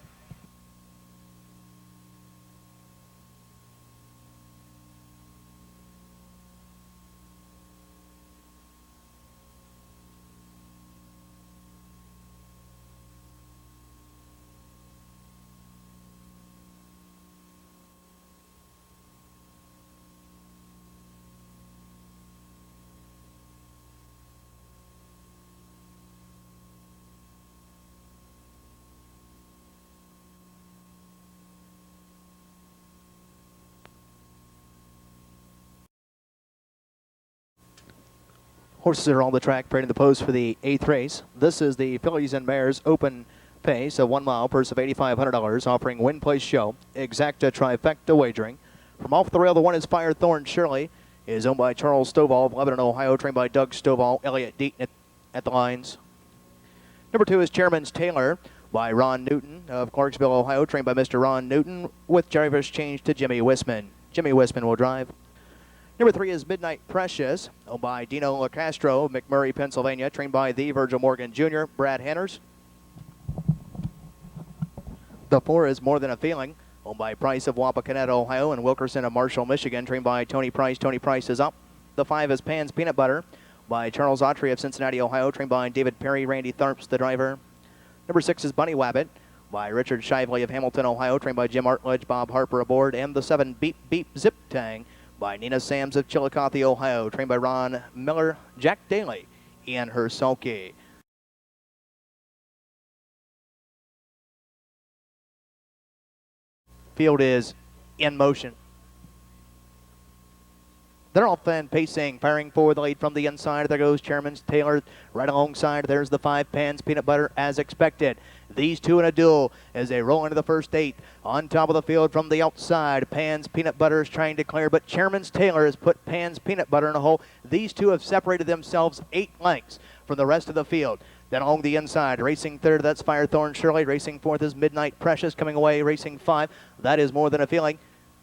Horses are on the track, parading the post for the 8th race. This is the Fillies and Mares Open Pace, a 1 mile, purse of $8,500, offering win, place, show, exacta trifecta wagering. From off the rail, the 1 is Firethorn Shirley. is owned by Charles Stovall of Lebanon, Ohio, trained by Doug Stovall. Elliott Deaton at the lines. Number 2 is Chairman's Taylor by Ron Newton of Clarksville, Ohio, trained by Mr. Ron Newton, with drivers changed to Jimmy Wisman. Jimmy Wisman will drive. Number 3 is Midnight Precious, owned by Dino LaCastro of McMurray, Pennsylvania, trained by the Virgil Morgan Jr., Brad Henners. The 4 is More Than a Feeling, owned by Price of Wapakoneta, Ohio, and Wilkerson of Marshall, Michigan, trained by Tony Price. Tony Price is up. The 5 is Pan's Peanut Butter by Charles Autry of Cincinnati, Ohio, trained by David Perry. Randy Tharps, the driver. Number 6 is Bunny Wabbit by Richard Shively of Hamilton, Ohio, trained by Jim Artledge, Bob Harper aboard. And the 7, Beep Beep Zip Tang by Nina Sams of Chillicothe, Ohio, trained by Ron Miller, Jack Daly, and Hersalki. Field is in motion. They're off and pacing, firing for the lead from the inside. There goes Chairman's Taylor right alongside. There's the 5, Pan's Peanut Butter, as expected. These two in a duel as they roll into the first 8. On top of the field from the outside, Pan's Peanut Butter is trying to clear, but Chairman's Taylor has put Pan's Peanut Butter in a hole. These two have separated themselves 8 lengths from the rest of the field. Then along the inside, racing third, that's Firethorn Shirley. Racing fourth is Midnight Precious. Coming away, racing 5, that is More Than a Feeling.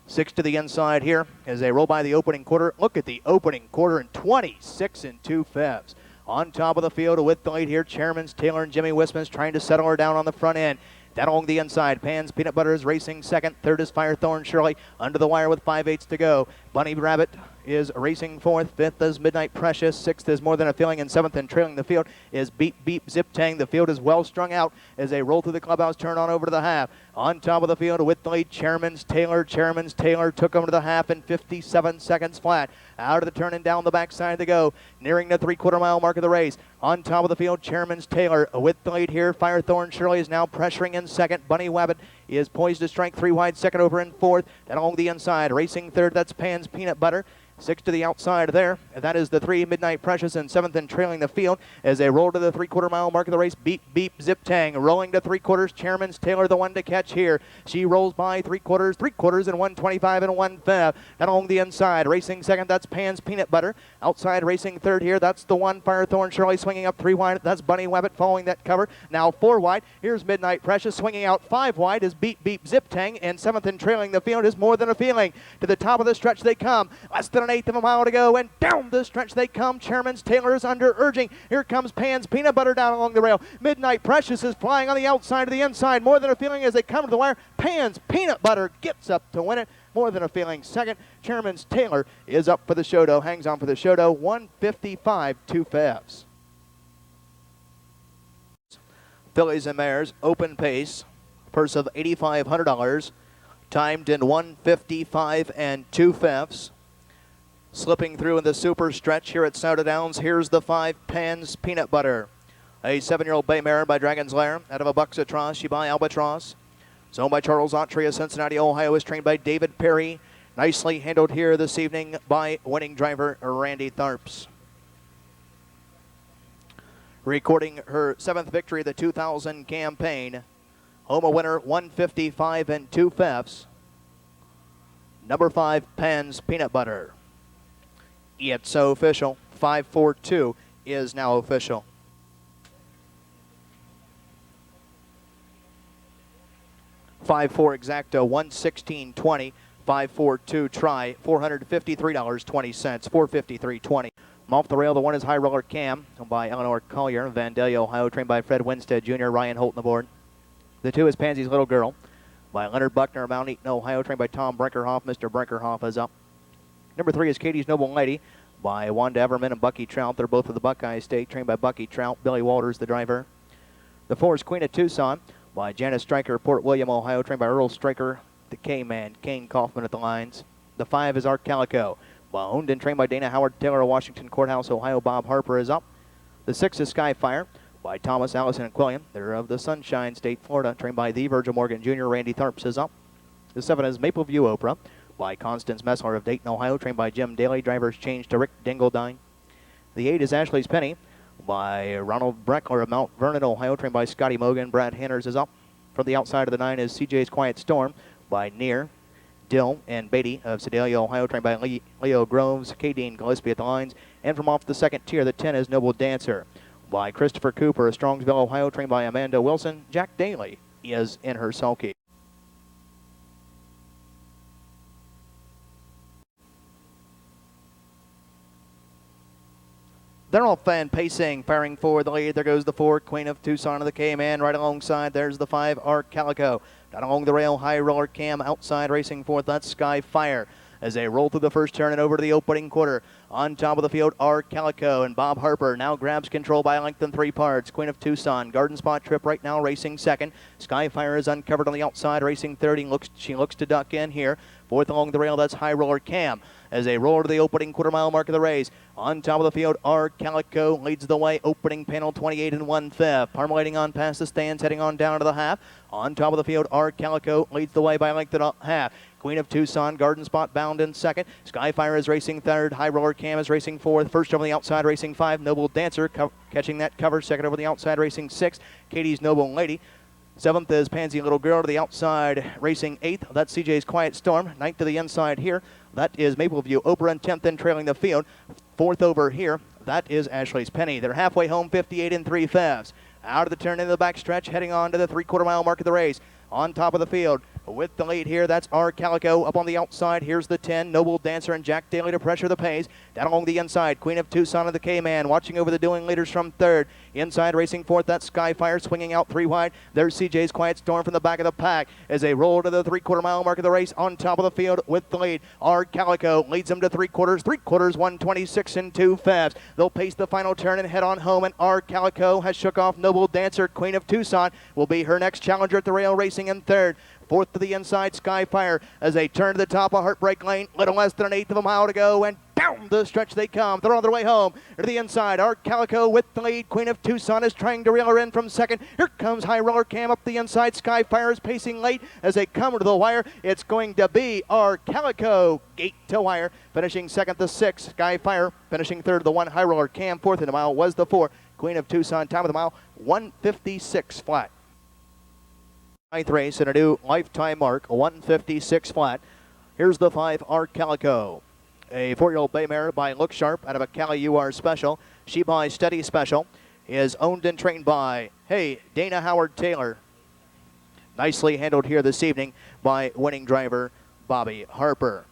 6 to the inside here as they roll by the opening quarter. Look at the opening quarter in 26 2/5. On top of the field with the lead here, Chairman's Taylor and Jimmy Wisman's trying to settle her down on the front end. Then along the inside, Pan's Peanut Butter is racing second. Third is Firethorn Shirley under the wire with 5/8 to go. Bunny Rabbit is racing fourth. Fifth is Midnight Precious. Sixth is More Than a Feeling. And seventh and trailing the field is Beep Beep Zip Tang. The field is well strung out as they roll through the clubhouse turn on over to the half. On top of the field with the lead, Chairman's Taylor. Chairman's Taylor took over to the half in 57 seconds flat. Out of the turn and down the backside to go. Nearing the 3/4 mile mark of the race. On top of the field, Chairman's Taylor with the lead here. Firethorn Shirley is now pressuring in second. Bunny Wabbit is poised to strike 3 wide, second over in fourth. Then along the inside, racing third, that's Pan's Peanut Butter. 6 to the outside there. And that is the 3, Midnight Precious, and 7th and trailing the field as they roll to the 3/4 mile mark of the race. Beep, beep, Zip Tang. Rolling to 3/4. Chairman's Taylor, the one to catch here. She rolls by 3/4 and 125 and 1/5. And along the inside, racing second, that's Pan's Peanut Butter. Outside, racing third here, that's the 1, Firethorn Shirley, swinging up 3 wide. That's Bunny Wabbit following that cover. Now 4 wide. Here's Midnight Precious swinging out 5 wide is Beep, beep, Zip Tang. And 7th and trailing the field is More Than a Feeling. To the top of the stretch they come. Less than an 1/8 of a mile to go, and down the stretch they come. Chairman's Taylor is under urging. Here comes Pan's Peanut Butter down along the rail. Midnight Precious is flying on the outside to the inside. More Than a Feeling as they come to the wire. Pan's Peanut Butter gets up to win it. More Than a Feeling second. Chairman's Taylor is up for the Scioto. Hangs on for the Scioto. 155 2/5. Fillies and Mares, open pace. Purse of $8,500. Timed in 155 2/5. Slipping through in the super stretch here at Scioto Downs. Here's the 5, Pan's Peanut Butter. A 7-year-old bay mare by Dragon's Lair out of a Buxatross. She by Albatross. It's owned by Charles Autry of Cincinnati, Ohio. Is trained by David Perry. Nicely handled here this evening by winning driver Randy Tharps. Recording her 7th victory of the 2000 campaign. Home a winner, 155 2/5. Number 5, Pan's Peanut Butter. It's so official. 542 is now official. $5-4 exacta, 116.20. 542 try, $453.20. 453.20. Off the rail, the 1 is High Roller Cam by Eleanor Collier, Vandalia, Ohio, trained by Fred Winstead Jr., Ryan Holt aboard. The 2 is Pansy's Little Girl by Leonard Buckner of Mount Eaton, Ohio, trained by Tom Brinkerhoff. Mr. Brinkerhoff is up. Number 3 is Katie's Noble Lady by Wanda Everman and Bucky Trout. They're both of the Buckeye State, trained by Bucky Trout. Billy Walters, the driver. The 4 is Queen of Tucson by Janice Stryker, Port William, Ohio, trained by Earl Stryker, the K-Man, Kane Kaufman at the lines. The 5 is Art Calico, owned and trained by Dana Howard Taylor of Washington Courthouse, Ohio. Bob Harper is up. The 6 is Skyfire by Thomas, Allison, and Quillian. They're of the Sunshine State, Florida, trained by the Virgil Morgan Jr., Randy Tharps is up. The 7 is Maple View Oprah by Constance Messler of Dayton, Ohio, trained by Jim Daly. Drivers changed to Rick Dingledine. The 8 is Ashley's Penny by Ronald Breckler of Mount Vernon, Ohio, trained by Scotty Mogan. Brad Hanners is up. From the outside of the 9 is CJ's Quiet Storm by Near Dill and Beatty of Sedalia, Ohio, trained by Leo Groves, K. Dean Gillespie at the lines. And from off the second tier, the 10 is Noble Dancer by Christopher Cooper of Strongsville, Ohio, trained by Amanda Wilson. Jack Daly is in her sulky. They're all fan pacing, firing for the lead. There goes the 4, Queen of Tucson of the K-Man. Right alongside, there's the 5, Art Calico. Down along the rail, High Roller Cam. Outside racing fourth, that's Sky Fire. As they roll through the first turn and over to the opening quarter. On top of the field, Art Calico and Bob Harper now grabs control by a length in 3 parts. Queen of Tucson, Garden Spot Trip right now racing second. Skyfire is uncovered on the outside, racing third. She looks to duck in here. Fourth along the rail, that's High Roller Cam. As they roll to the opening quarter-mile mark of the race. On top of the field, Art Calico leads the way. Opening panel, 28 1/5. Parmulating on past the stands, heading on down to the half. On top of the field, Art Calico leads the way by a length and a half. Queen of Tucson, Garden Spot bound in second. Skyfire is racing third. High Roller Cam is racing fourth. First over the outside, racing 5. Noble Dancer catching that cover. Second over the outside, racing 6. Katie's Noble Lady. 7th is Pansy Little Girl to the outside, racing 8th. That's CJ's Quiet Storm. 9th to the inside here. That is Mapleview Oprah, and 10th in trailing the field. 4th over here. That is Ashley's Penny. They're halfway home, 58 3/5. Out of the turn into the backstretch, heading on to the 3/4 mile mark of the race. On top of the field, with the lead here, that's Art Calico. Up on the outside, here's the 10, Noble Dancer and Jack Daly to pressure the pace. Down along the inside, Queen of Tucson and the K-Man watching over the doing leaders from third. Inside racing fourth, that's Skyfire swinging out 3 wide. There's CJ's Quiet Storm from the back of the pack as they roll to the 3/4 mile mark of the race. On top of the field with the lead, Art Calico leads them to 3/4, 126 2/5. They'll pace the final turn and head on home, and Art Calico has shook off Noble Dancer. Queen of Tucson will be her next challenger at the rail, racing in third. Fourth to the inside, Skyfire as they turn to the top of Heartbreak Lane. Little less than 1/8 of a mile to go, and down the stretch they come. They're on their way home. To the inside, Art Calico with the lead. Queen of Tucson is trying to reel her in from second. Here comes High Roller Cam up the inside. Skyfire is pacing late as they come to the wire. It's going to be Art Calico, gate to wire. Finishing second, the 6, Skyfire. Finishing third, the 1, High Roller Cam. Fourth in the mile was the 4, Queen of Tucson. Time of the mile, 1:56 flat. 9th race and a new lifetime mark, 1:56 flat. Here's the 5, Art Calico. A 4-year-old bay mare by Look Sharp out of a Cali UR Special. She by Steady Special is owned and trained by, Dana Howard Taylor. Nicely handled here this evening by winning driver Bobby Harper.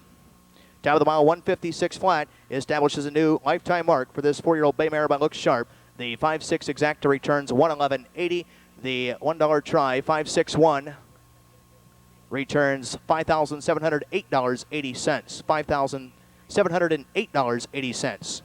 Top of the mile, 1:56 flat, establishes a new lifetime mark for this 4-year-old bay mare by Look Sharp. The 5.6 exacta returns 111.80. The $1 try, 561, returns $5,708.80. $5,708.80.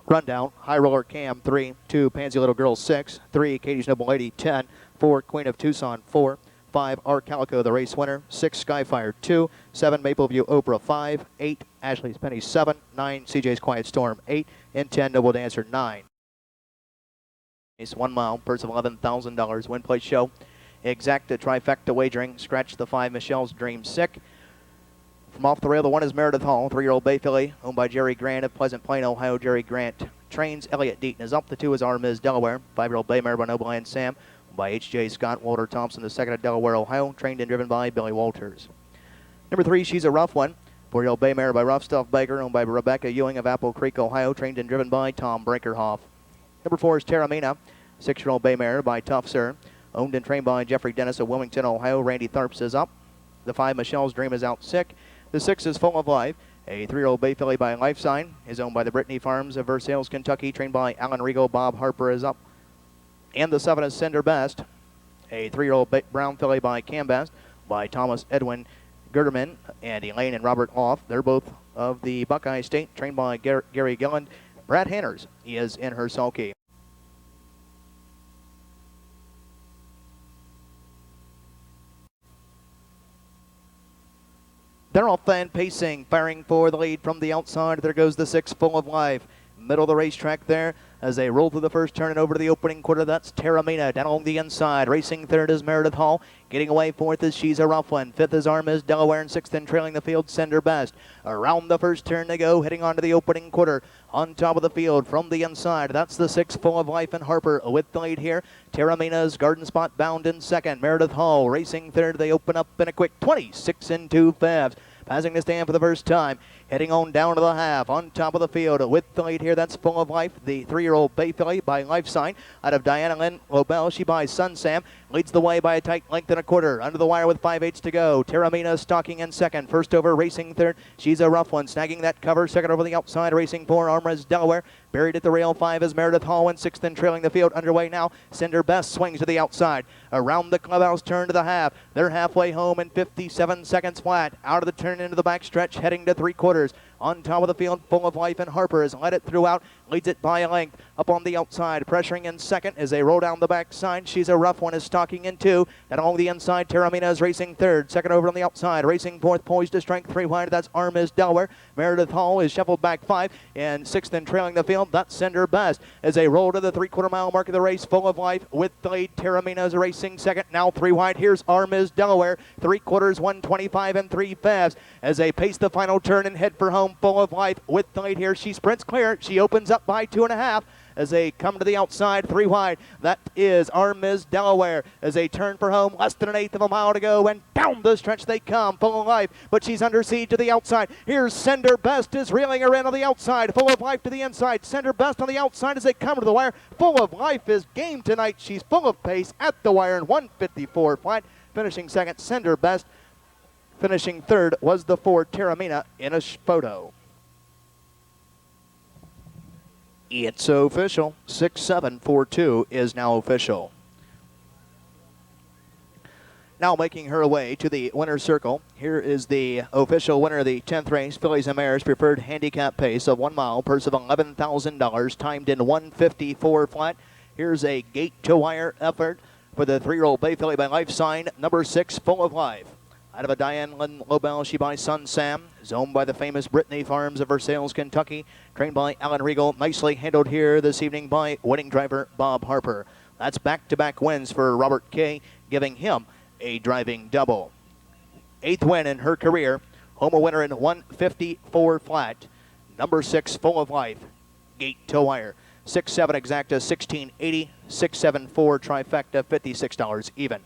Rundown, High Roller Cam 3, 2 Pansy Little Girl 6, 3 Katie's Noble Lady 10, 4 Queen of Tucson 4, 5 Art Calico the race winner, 6 Skyfire 2, 7 Mapleview Oprah 5, 8 Ashley's Penny 7, 9 CJ's Quiet Storm 8, and 10 Noble Dancer 9. It's 1 mile, purse of $11,000, win place show. Exacta trifecta wagering, scratch the 5 Michelle's Dream Sick. From off the rail, the 1 is Meredith Hall, 3-year-old bay filly, owned by Jerry Grant of Pleasant Plain, Ohio. Jerry Grant trains. Elliott Deaton is up. The 2 is Our Ms. Delaware, 5-year-old bay mare by Noble and Sam, owned by H.J. Scott. Walter Thompson, the 2nd at Delaware, Ohio, trained and driven by Billy Walters. Number 3, She's a Rough One, 4-year-old bay mare by Rough Stuff Baker, owned by Rebecca Ewing of Apple Creek, Ohio, trained and driven by Tom Brinkerhoff. Number 4 is Terramina, 6-year-old bay mare by Tough Sir, owned and trained by Jeffrey Dennis of Wilmington, Ohio. Randy Tharps is up. The 5, Michelle's Dream, is out sick. The 6 is Full of Life, a 3-year-old bay filly by Life Sign, is owned by the Brittany Farms of Versailles, Kentucky, trained by Alan Regal. Bob Harper is up. And the 7 is Cinder Best, a 3-year-old brown filly by Cam Best, by Thomas Edwin Gerderman and Elaine and Robert Off. They're both of the Buckeye State, trained by Gary Gilland. Brad Hanners is in her sulky. They're all fan pacing, firing for the lead from the outside. There goes the 6, Full of Life. Middle of the racetrack there as they roll through the first turn and over to the opening quarter. That's Terramina down along the inside. Racing third is Meredith Hall. Getting away fourth is She's a Rough One. Fifth is Arm is Delaware, and sixth and trailing the field, Send Her Best. Around the first turn they go, heading on to the opening quarter. On top of the field from the inside, that's the six, Full of Life and Harper with the lead here. Terramina's Garden Spot bound in second. Meredith Hall racing third. They open up in a quick 26 and 2/5. Passing the stand for the first time. Heading on down to the half. On top of the field with the lead here, that's Full of Life, the three-year-old Bay Filly by Life Sign. Out of Diana Lynn Lobel, she by Sun Sam. Leads the way by a tight length and a quarter. Under the wire with 5/8 to go. Terramina stalking in second. First over, racing third. She's a Rough One, snagging that cover. Second over the outside, racing four, Armrez Delaware. Buried at the rail, five is Meredith Hall, and sixth and trailing the field. Underway now. Send Her Best swings to the outside. Around the clubhouse turn to the half. They're halfway home in 57 seconds flat. Out of the turn into the backstretch, heading to three quarters. On top of the field, Full of Life and Harper has led it throughout. Leads it by a length. Up on the outside, pressuring in second as they roll down the backside. She's a Rough One is stalking in two. And along the inside, Terramina is racing third. Second over on the outside, racing fourth, poised to strike three wide. That's Arm is Delaware. Meredith Hall is shuffled back five. And sixth and trailing the field, that's Send Her Best. As they roll to the three-quarter mile mark of the race, Full of Life with the lead. Terramina is racing second. Now three wide. Here's Arm is Delaware. Three quarters, 125 and 3/5. As they pace the final turn and head for home, Full of Life with the lead here. She sprints clear. She opens up by 2.5. As they come to the outside, three wide. That is Arm is Delaware. As they turn for home, less than an eighth of a mile to go, and down the stretch they come. Full of Life, but she's under siege to the outside. Here's Send Her Best is reeling her in on the outside. Full of Life to the inside. Send Her Best on the outside as they come to the wire. Full of Life is game tonight. She's full of pace at the wire in 1:54 flat. Finishing second, Send Her Best. Finishing third was the Ford Terramina in a photo. It's official. 6-7-4-2 is now official. Now making her way to the winner's circle. Here is the official winner of the 10th race, Fillies and Mares Preferred Handicap Pace of 1 mile, purse of $11,000, timed in 1:54 flat. Here's a gate-to-wire effort for the three-year-old Bay Filly by Life Sign, number 6, Full of Life. Out of a Diane Lynn Lobel, she by Sun Sam, is owned by the famous Brittany Farms of Versailles, Kentucky, trained by Alan Regal, nicely handled here this evening by winning driver Bob Harper. That's back-to-back wins for Robert Kay, giving him a driving double. 8th win in her career, home a winner in 1:54 flat, number 6, Full of Life, gate to wire. 6-7 exacta, 1680, 6-7-4 trifecta, $56 even.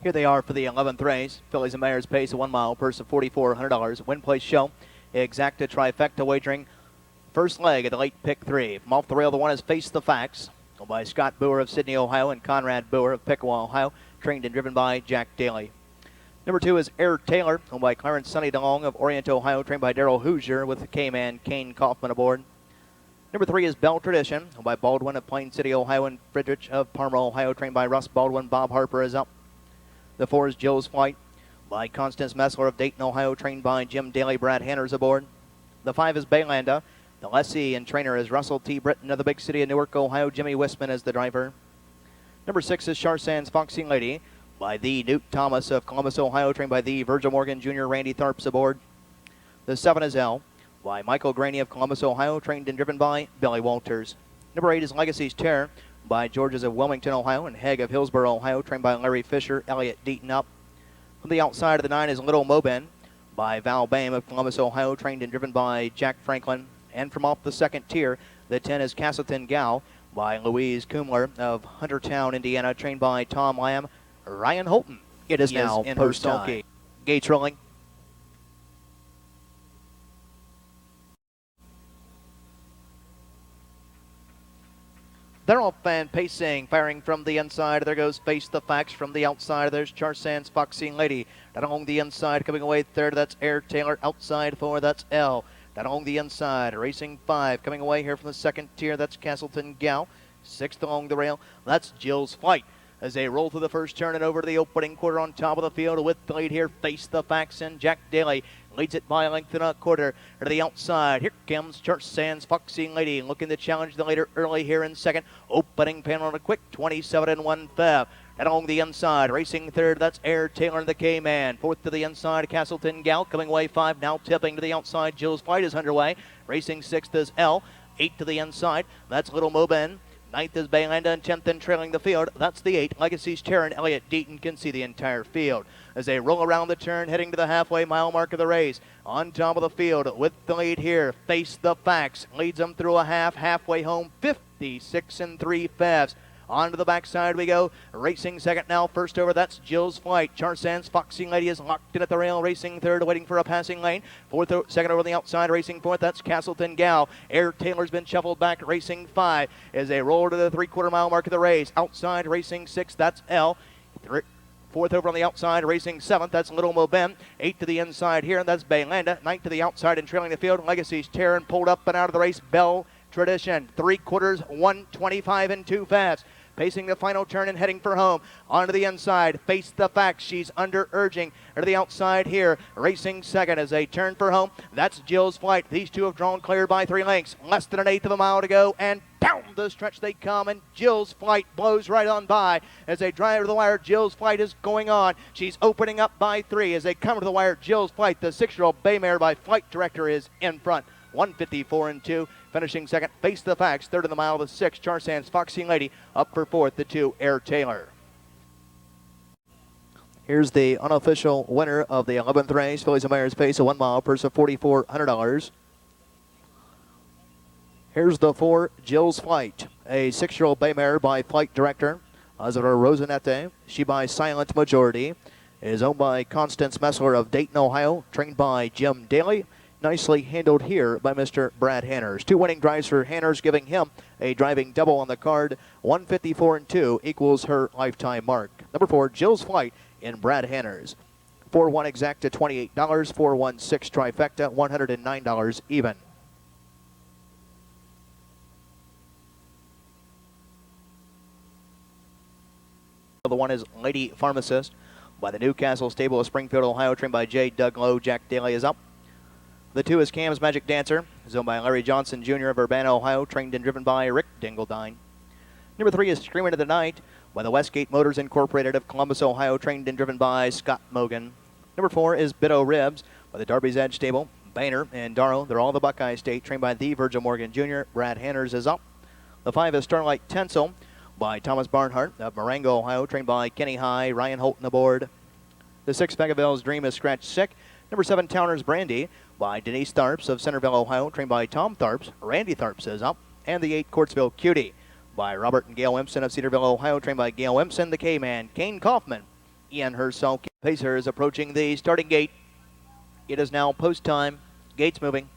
Here they are for the 11th race. Fillies and Mares Pace, a 1 mile, purse of $4,400. Win place show, exacta trifecta wagering. First leg of the late pick 3. From off the rail, the one is Face the Facts, owned by Scott Boer of Sydney, Ohio, and Conrad Boer of Piqua, Ohio, trained and driven by Jack Daly. Number 2 is Air Taylor, owned by Clarence Sonny DeLong of Orient, Ohio, trained by Darrell Hoosier with the K-Man Kane Kaufman aboard. Number 3 is Bell Tradition, owned by Baldwin of Plain City, Ohio, and Friedrich of Parma, Ohio, trained by Russ Baldwin. Bob Harper is up. The 4 is Jill's Flight, by Constance Messler of Dayton, Ohio, trained by Jim Daly. Brad Hanners aboard. The 5 is Baylanda. The lessee and trainer is Russell T. Britton of the big city of Newark, Ohio. Jimmy Wisman is the driver. Number 6 is Charsan's Foxy Lady, by the Newt Thomas of Columbus, Ohio, trained by the Virgil Morgan Jr. Randy Tharps aboard. The 7 is L, by Michael Graney of Columbus, Ohio, trained and driven by Billy Walters. Number 8 is Legacy's Terror, by Georges of Wilmington, Ohio, and Haig of Hillsborough, Ohio, trained by Larry Fisher. Elliott Deaton up. From the outside of the 9 is Little Mobin, by Val Bame of Columbus, Ohio, trained and driven by Jack Franklin. And from off the second tier, the 10 is Castleton Gal, by Louise Kumler of Huntertown, Indiana, trained by Tom Lamb. Ryan Holton, it is now in post time. Gates rolling. They're off and pacing, firing from the inside. There goes Face the Facts from the outside. There's Charsan's Foxy Lady. Down along the inside, coming away third, that's Air Taylor. Outside 4, that's L. Down along the inside, racing 5. Coming away here from the second tier, that's Castleton Gal. 6th along the rail, that's Jill's Flight. As they roll through the first turn and over to the opening quarter on top of the field with the lead here, Face the Facts, and Jack Daly leads it by a length and a quarter to the outside. Here comes Charsan's Foxy Lady looking to challenge the leader early here in second. Opening panel on a quick 27 and 1/5. And along the inside, racing third, that's Air Taylor and the K-Man. Fourth to the inside, Castleton Gal. Coming away 5, now tipping to the outside. Jill's Fight is underway. Racing sixth is L. 8 to the inside, that's Little Mobin. Ninth is Baylanda, and 10th and trailing the field. That's the 8. Legacy's Terran. Elliott Deaton can see the entire field as they roll around the turn, heading to the halfway mile mark of the race. On top of the field with the lead here, Face the Facts. Leads them through a half, halfway home, 56 3/5. On to the backside we go. Racing second now. First over, that's Jill's Flight. Charsan's Foxy Lady is locked in at the rail. Racing third, waiting for a passing lane. Second over the outside. Racing fourth, that's Castleton Gal. Air Taylor's been shuffled back. Racing 5 as they roll to the 3/4 mile mark of the race. Outside, racing 6, that's L. Fourth over on the outside, racing 7th, that's Little Mobin. 8 to the inside here, and that's Baylanda. 9th to the outside and trailing the field. Legacy's Terran pulled up and out of the race. Bell Tradition. 3/4, 1:25 2/5. Pacing the final turn and heading for home. Onto the inside, Face the Facts. She's under urging. To the outside here, racing second as they turn for home. That's Jill's Flight. These two have drawn clear by 3 lengths. Less than an eighth of a mile to go, and down the stretch they come, and Jill's Flight blows right on by. As they drive to the wire, Jill's Flight is going on. She's opening up by 3. As they come to the wire, Jill's Flight, the 6-year-old bay mare by Flight Director, is in front. 1:54 2. Finishing second, Face the Facts. Third in the mile, the 6, Charsan's Foxy Lady. Up for fourth, the 2, Air Taylor. Here's the unofficial winner of the 11th race. Fillies and Mares Pace, a 1 mile, purse of $4,400. Here's the 4, Jill's Flight, a 6-year-old bay mare by Flight Director. Azara Rosanette, she by Silent Majority. It is owned by Constance Messler of Dayton, Ohio, trained by Jim Daly. Nicely handled here by Mr. Brad Hanners. 2 winning drives for Hanners, giving him a driving double on the card. 1:54 2 equals her lifetime mark. Number 4, Jill's Flight in Brad Hanners. 4-1 exacta, $28. 4-1-6 trifecta, $109 even. The one is Lady Pharmacist by the Newcastle Stable of Springfield, Ohio, trained by J. Doug Lowe. Jack Daly is up. The 2 is Cam's Magic Dancer, owned by Larry Johnson Jr. of Urbana, Ohio, trained and driven by Rick Dingledine. Number 3 is Screaming of the Night by the Westgate Motors Incorporated of Columbus, Ohio, trained and driven by Scott Mogan. Number 4 is Biddo Ribs by the Darby's Edge Stable. Boehner and Darrow, they're all the Buckeye State, trained by the Virgil Morgan Jr. Brad Hanners is up. The 5 is Starlight Tencel by Thomas Barnhart of Marengo, Ohio, trained by Kenny High. Ryan Holton aboard. The 6, Vegaville's Dream is scratched sick. Number 7, Towner's Brandy by Denise Tharps of Centerville, Ohio, trained by Tom Tharps. Randy Tharps is up. And the 8, Courtsville Cutie by Robert and Gail Empson of Cedarville, Ohio, trained by Gail Empson. The K-Man, Kane Kaufman, Ian Herself. Pacer is approaching the starting gate. It is now post time. Gates moving.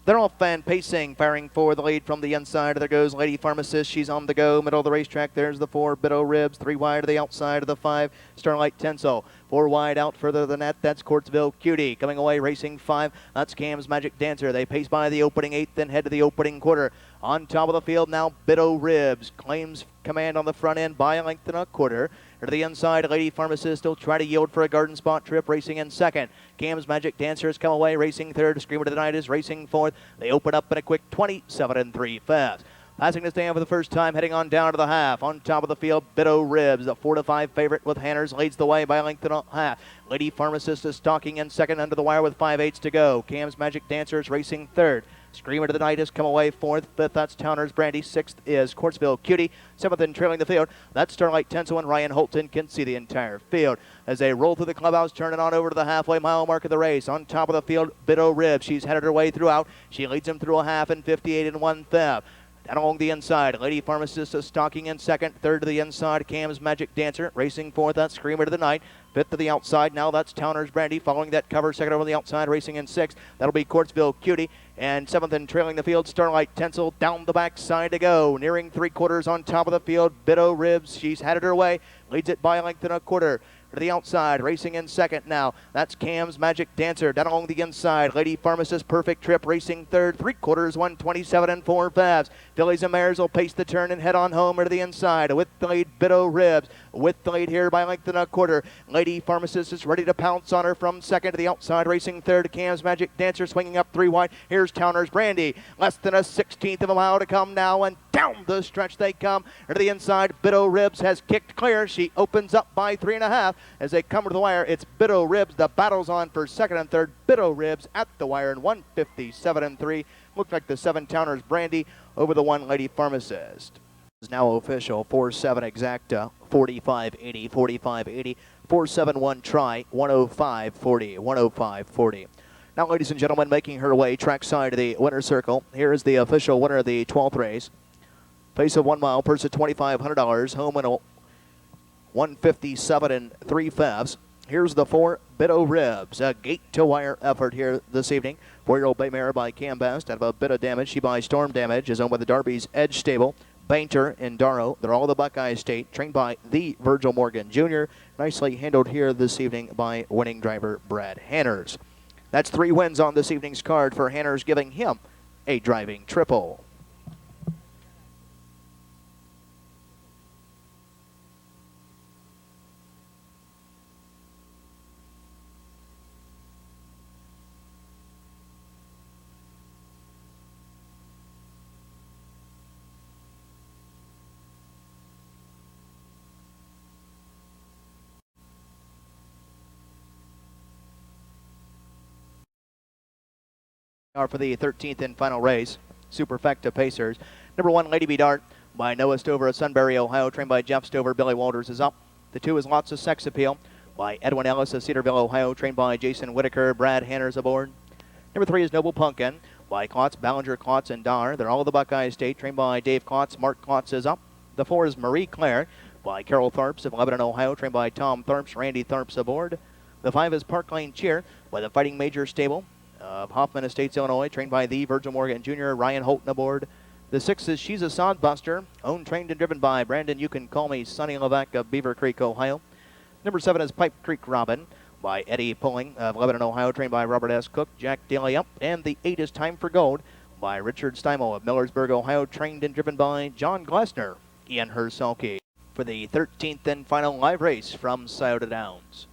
They're off and pacing, firing for the lead from the inside. There goes Lady Pharmacist. She's on the go. Middle of the racetrack. There's the 4, Biddo Ribs. 3 wide to the outside of the 5, Starlight Tencel. 4 wide out further than that. That's Courtsville Cutie. Coming away, racing 5. That's Cam's Magic Dancer. They pace by the opening 8th, then head to the opening quarter. On top of the field now, Biddo Ribs claims command on the front end by a length and a quarter. To the inside, Lady Pharmacist will try to yield for a garden spot trip, racing in second. Cam's Magic Dancer has come away, racing third. Screamer of the Night is racing fourth. They open up in a quick 27 3/5. Passing the stand for the first time, heading on down to the half. On top of the field, Biddo Ribs, the 4-5 favorite with Hanners, leads the way by a length and a half. Lady Pharmacist is stalking in second under the wire with 5/8 to go. Cam's Magic Dancer is racing third. Screamer to the Night has come away fourth. Fifth, that's Towner's Brandy. Sixth is Courtsville Cutie. Seventh and trailing the field, that's Starlight Tencel, and Ryan Holton can see the entire field. As they roll through the clubhouse, turning on over to the halfway mile mark of the race. On top of the field, Biddo Ribs. She's headed her way throughout. She leads him through a half in 58 1/5. Down along the inside, Lady Pharmacist is stalking in second. Third to the inside, Cam's Magic Dancer. Racing fourth, that's Screamer to the Night. Fifth to the outside, now that's Towner's Brandy. Following that cover, second over the outside, racing in sixth. That'll be Courtsville Cutie. And seventh and trailing the field, Starlight Tencel down the backside to go. Nearing 3/4 on top of the field, Biddo Ribs. She's headed her way. Leads it by a length and a quarter. To the outside, racing in second now. That's Cam's Magic Dancer. Down along the inside, Lady Pharmacist, Perfect Trip, racing third. 3/4, 1:27 4/5. Fillies and Mares will pace the turn and head on home or to the inside with the lead, Biddo Ribs. with the lead here by length and a quarter. Lady Pharmacist is ready to pounce on her from second to the outside, racing third. Cam's Magic Dancer swinging up 3 wide. Here's Towner's Brandy. Less than a 16th of a mile to come now, and down the stretch they come. To the inside, Bido Ribs has kicked clear. She opens up by 3.5 as they come to the wire. It's Bido Ribs. The battle's on for second and third. Bido Ribs at the wire in 1:57 and 3. Looked like the 7 Towner's Brandy over the 1 Lady Pharmacist. Is now official. 4-7 exacta, 45-80, 45-80, 4-7-1 try, 105-40, 105-40. Now, ladies and gentlemen, making her way trackside of the winner's circle. Here is the official winner of the 12th race. Pace of 1 mile, purse of $2,500, home in a 1:57 and 3/5. Here's the 4 Bido Ribs, a gate-to-wire effort here this evening. 4-year-old bay mare by Cam Best out of a bit of damage. She by Storm Damage is owned by the Darby's Edge Stable. Bainter and Darrow, they're all the Buckeye State, trained by the Virgil Morgan Jr. Nicely handled here this evening by winning driver Brad Hanners. That's 3 wins on this evening's card for Hanners, giving him a driving triple. For the 13th and final race, Superfecta Pacers. Number 1, Lady B Dart by Noah Stover of Sunbury, Ohio, trained by Jeff Stover. Billy Walters is up. The 2 is Lots of Sex Appeal by Edwin Ellis of Cedarville, Ohio, trained by Jason Whitaker. Brad Hanners aboard. Number 3 is Noble Pumpkin by Klotz, Ballinger, Klotz, and Dar. They're all the Buckeye State, trained by Dave Klotz. Mark Klotz is up. The 4 is Marie Claire by Carol Tharps of Lebanon, Ohio, trained by Tom Tharps. Randy Tharps aboard. The 5 is Park Lane Cheer by the Fighting Major Stable of Hoffman Estates, Illinois, trained by the Virgil Morgan Jr. Ryan Holton aboard. The 6 is She's a Sodbuster, owned, trained, and driven by Brandon You Can Call Me Sonny Levesque of Beaver Creek, Ohio. Number 7 is Pipe Creek Robin by Eddie Pulling of Lebanon, Ohio, trained by Robert S. Cook, Jack Daly up. And the 8 is Time for Gold by Richard Steimel of Millersburg, Ohio, trained and driven by John Glessner, Ian Herselke. For the 13th and final live race from Scioto Downs.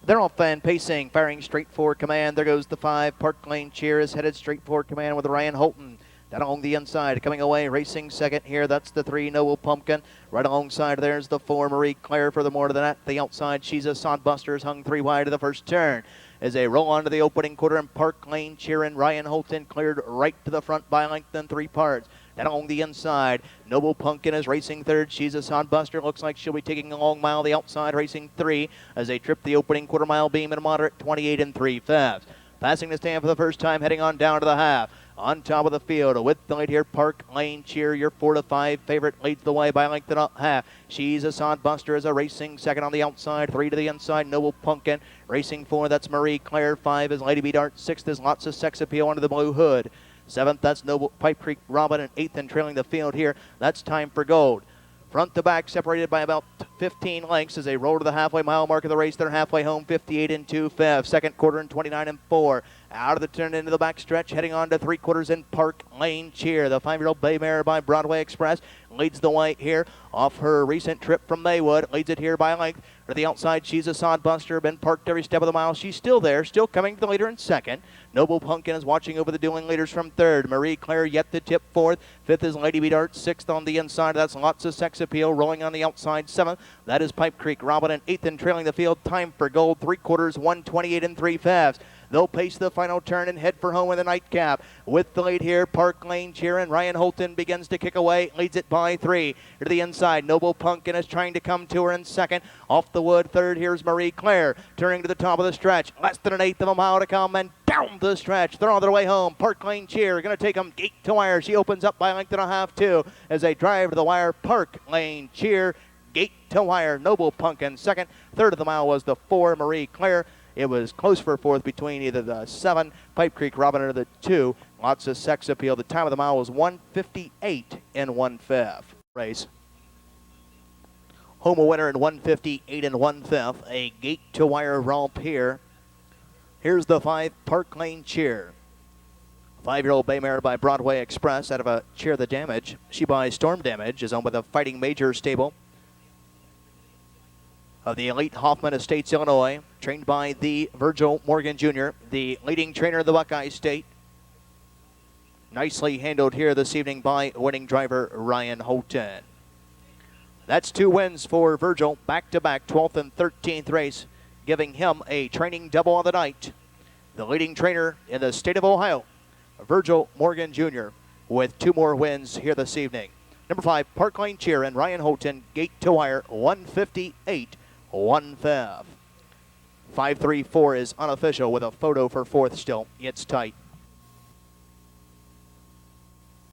They're off and pacing, firing straight for command. There goes the 5. Park Lane Cheer is headed straight for command with Ryan Holton. Down along the inside, coming away, racing second here. That's the 3, Noble Pumpkin. Right alongside, there's the 4, Marie Claire. Furthermore to that, the outside, She's a Sodbuster, hung 3 wide of the first turn. As they roll onto the opening quarter, and Park Lane Cheer and Ryan Holton cleared right to the front by length and 3 parts. Down along the inside, Noble Pumpkin is racing third. She's a Sodbuster. Looks like she'll be taking a long mile. The outside racing 3 as they trip the opening quarter mile beam in a moderate 28 and 3/5. Passing the stand for the first time, heading on down to the half. On top of the field with the lead here, Park Lane Cheer, your 4 to 5 favorite, leads the way by length and a half. She's a Sodbuster as a racing second on the outside, 3 to the inside, Noble Pumpkin. Racing 4, that's Marie Claire. 5 is Lady B Dart. 6th is Lots of Sex Appeal under the blue hood. 7th, that's Noble Pipe Creek Robin, and 8th and trailing the field here, that's Time for Gold. Front to back separated by about 15 lengths as they roll to the halfway mile mark of the race. They're halfway home, 58 and 2/5. Second quarter and 29 and 4. Out of the turn into the back stretch, heading on to 3/4 in Park Lane Cheer. The 5-year-old bay mare by Broadway Express leads the way here off her recent trip from Maywood. Leads it here by length. To the outside, She's a Sodbuster. Been parked every step of the mile. She's still there, still coming to the leader in second. Noble Pumpkin is watching over the dueling leaders from third. Marie Claire yet to tip fourth. 5th is Lady B Dart. 6th on the inside. That's Lots of Sex Appeal rolling on the outside. 7th, that is Pipe Creek Robin. And 8th and trailing the field, Time for Gold. 3/4, 128 and 3/5. They'll pace the final turn and head for home in the nightcap. With the lead here, Park Lane Cheer, and Ryan Holton begins to kick away. Leads it by 3. To the inside, Noble Pumpkin is trying to come to her in second. Off the wood, third, here's Marie Claire. Turning to the top of the stretch. Less than an 1/8 of a mile to come, and down the stretch. They're on their way home. Park Lane Cheer going to take them gate to wire. She opens up by length and a half, too, as they drive to the wire. Park Lane Cheer, gate to wire. Noble Pumpkin second. Third of the mile was the 4, Marie Claire. It was close for fourth between either the 7, Pipe Creek Robin, or the 2, Lots of Sex Appeal. The time of the mile was 1:58 and 1/5. Race. Home a winner in 1:58 and 1/5. A gate to wire romp here. Here's the 5, Park Lane Cheer. 5-year-old bay mare by Broadway Express out of a Cheer the Damage. She by Storm Damage is owned by the Fighting Major stable of the elite Hoffman Estates, Illinois, trained by the Virgil Morgan Jr., the leading trainer of the Buckeye State. Nicely handled here this evening by winning driver Ryan Houghton. That's 2 wins for Virgil, back-to-back 12th and 13th race, giving him a training double on the night. The leading trainer in the state of Ohio, Virgil Morgan Jr., with 2 more wins here this evening. Number 5, Park Lane Cheer and Ryan Houghton, gate to wire, 158, 1/5. 5-3-4 is unofficial with a photo for 4th still. It's tight.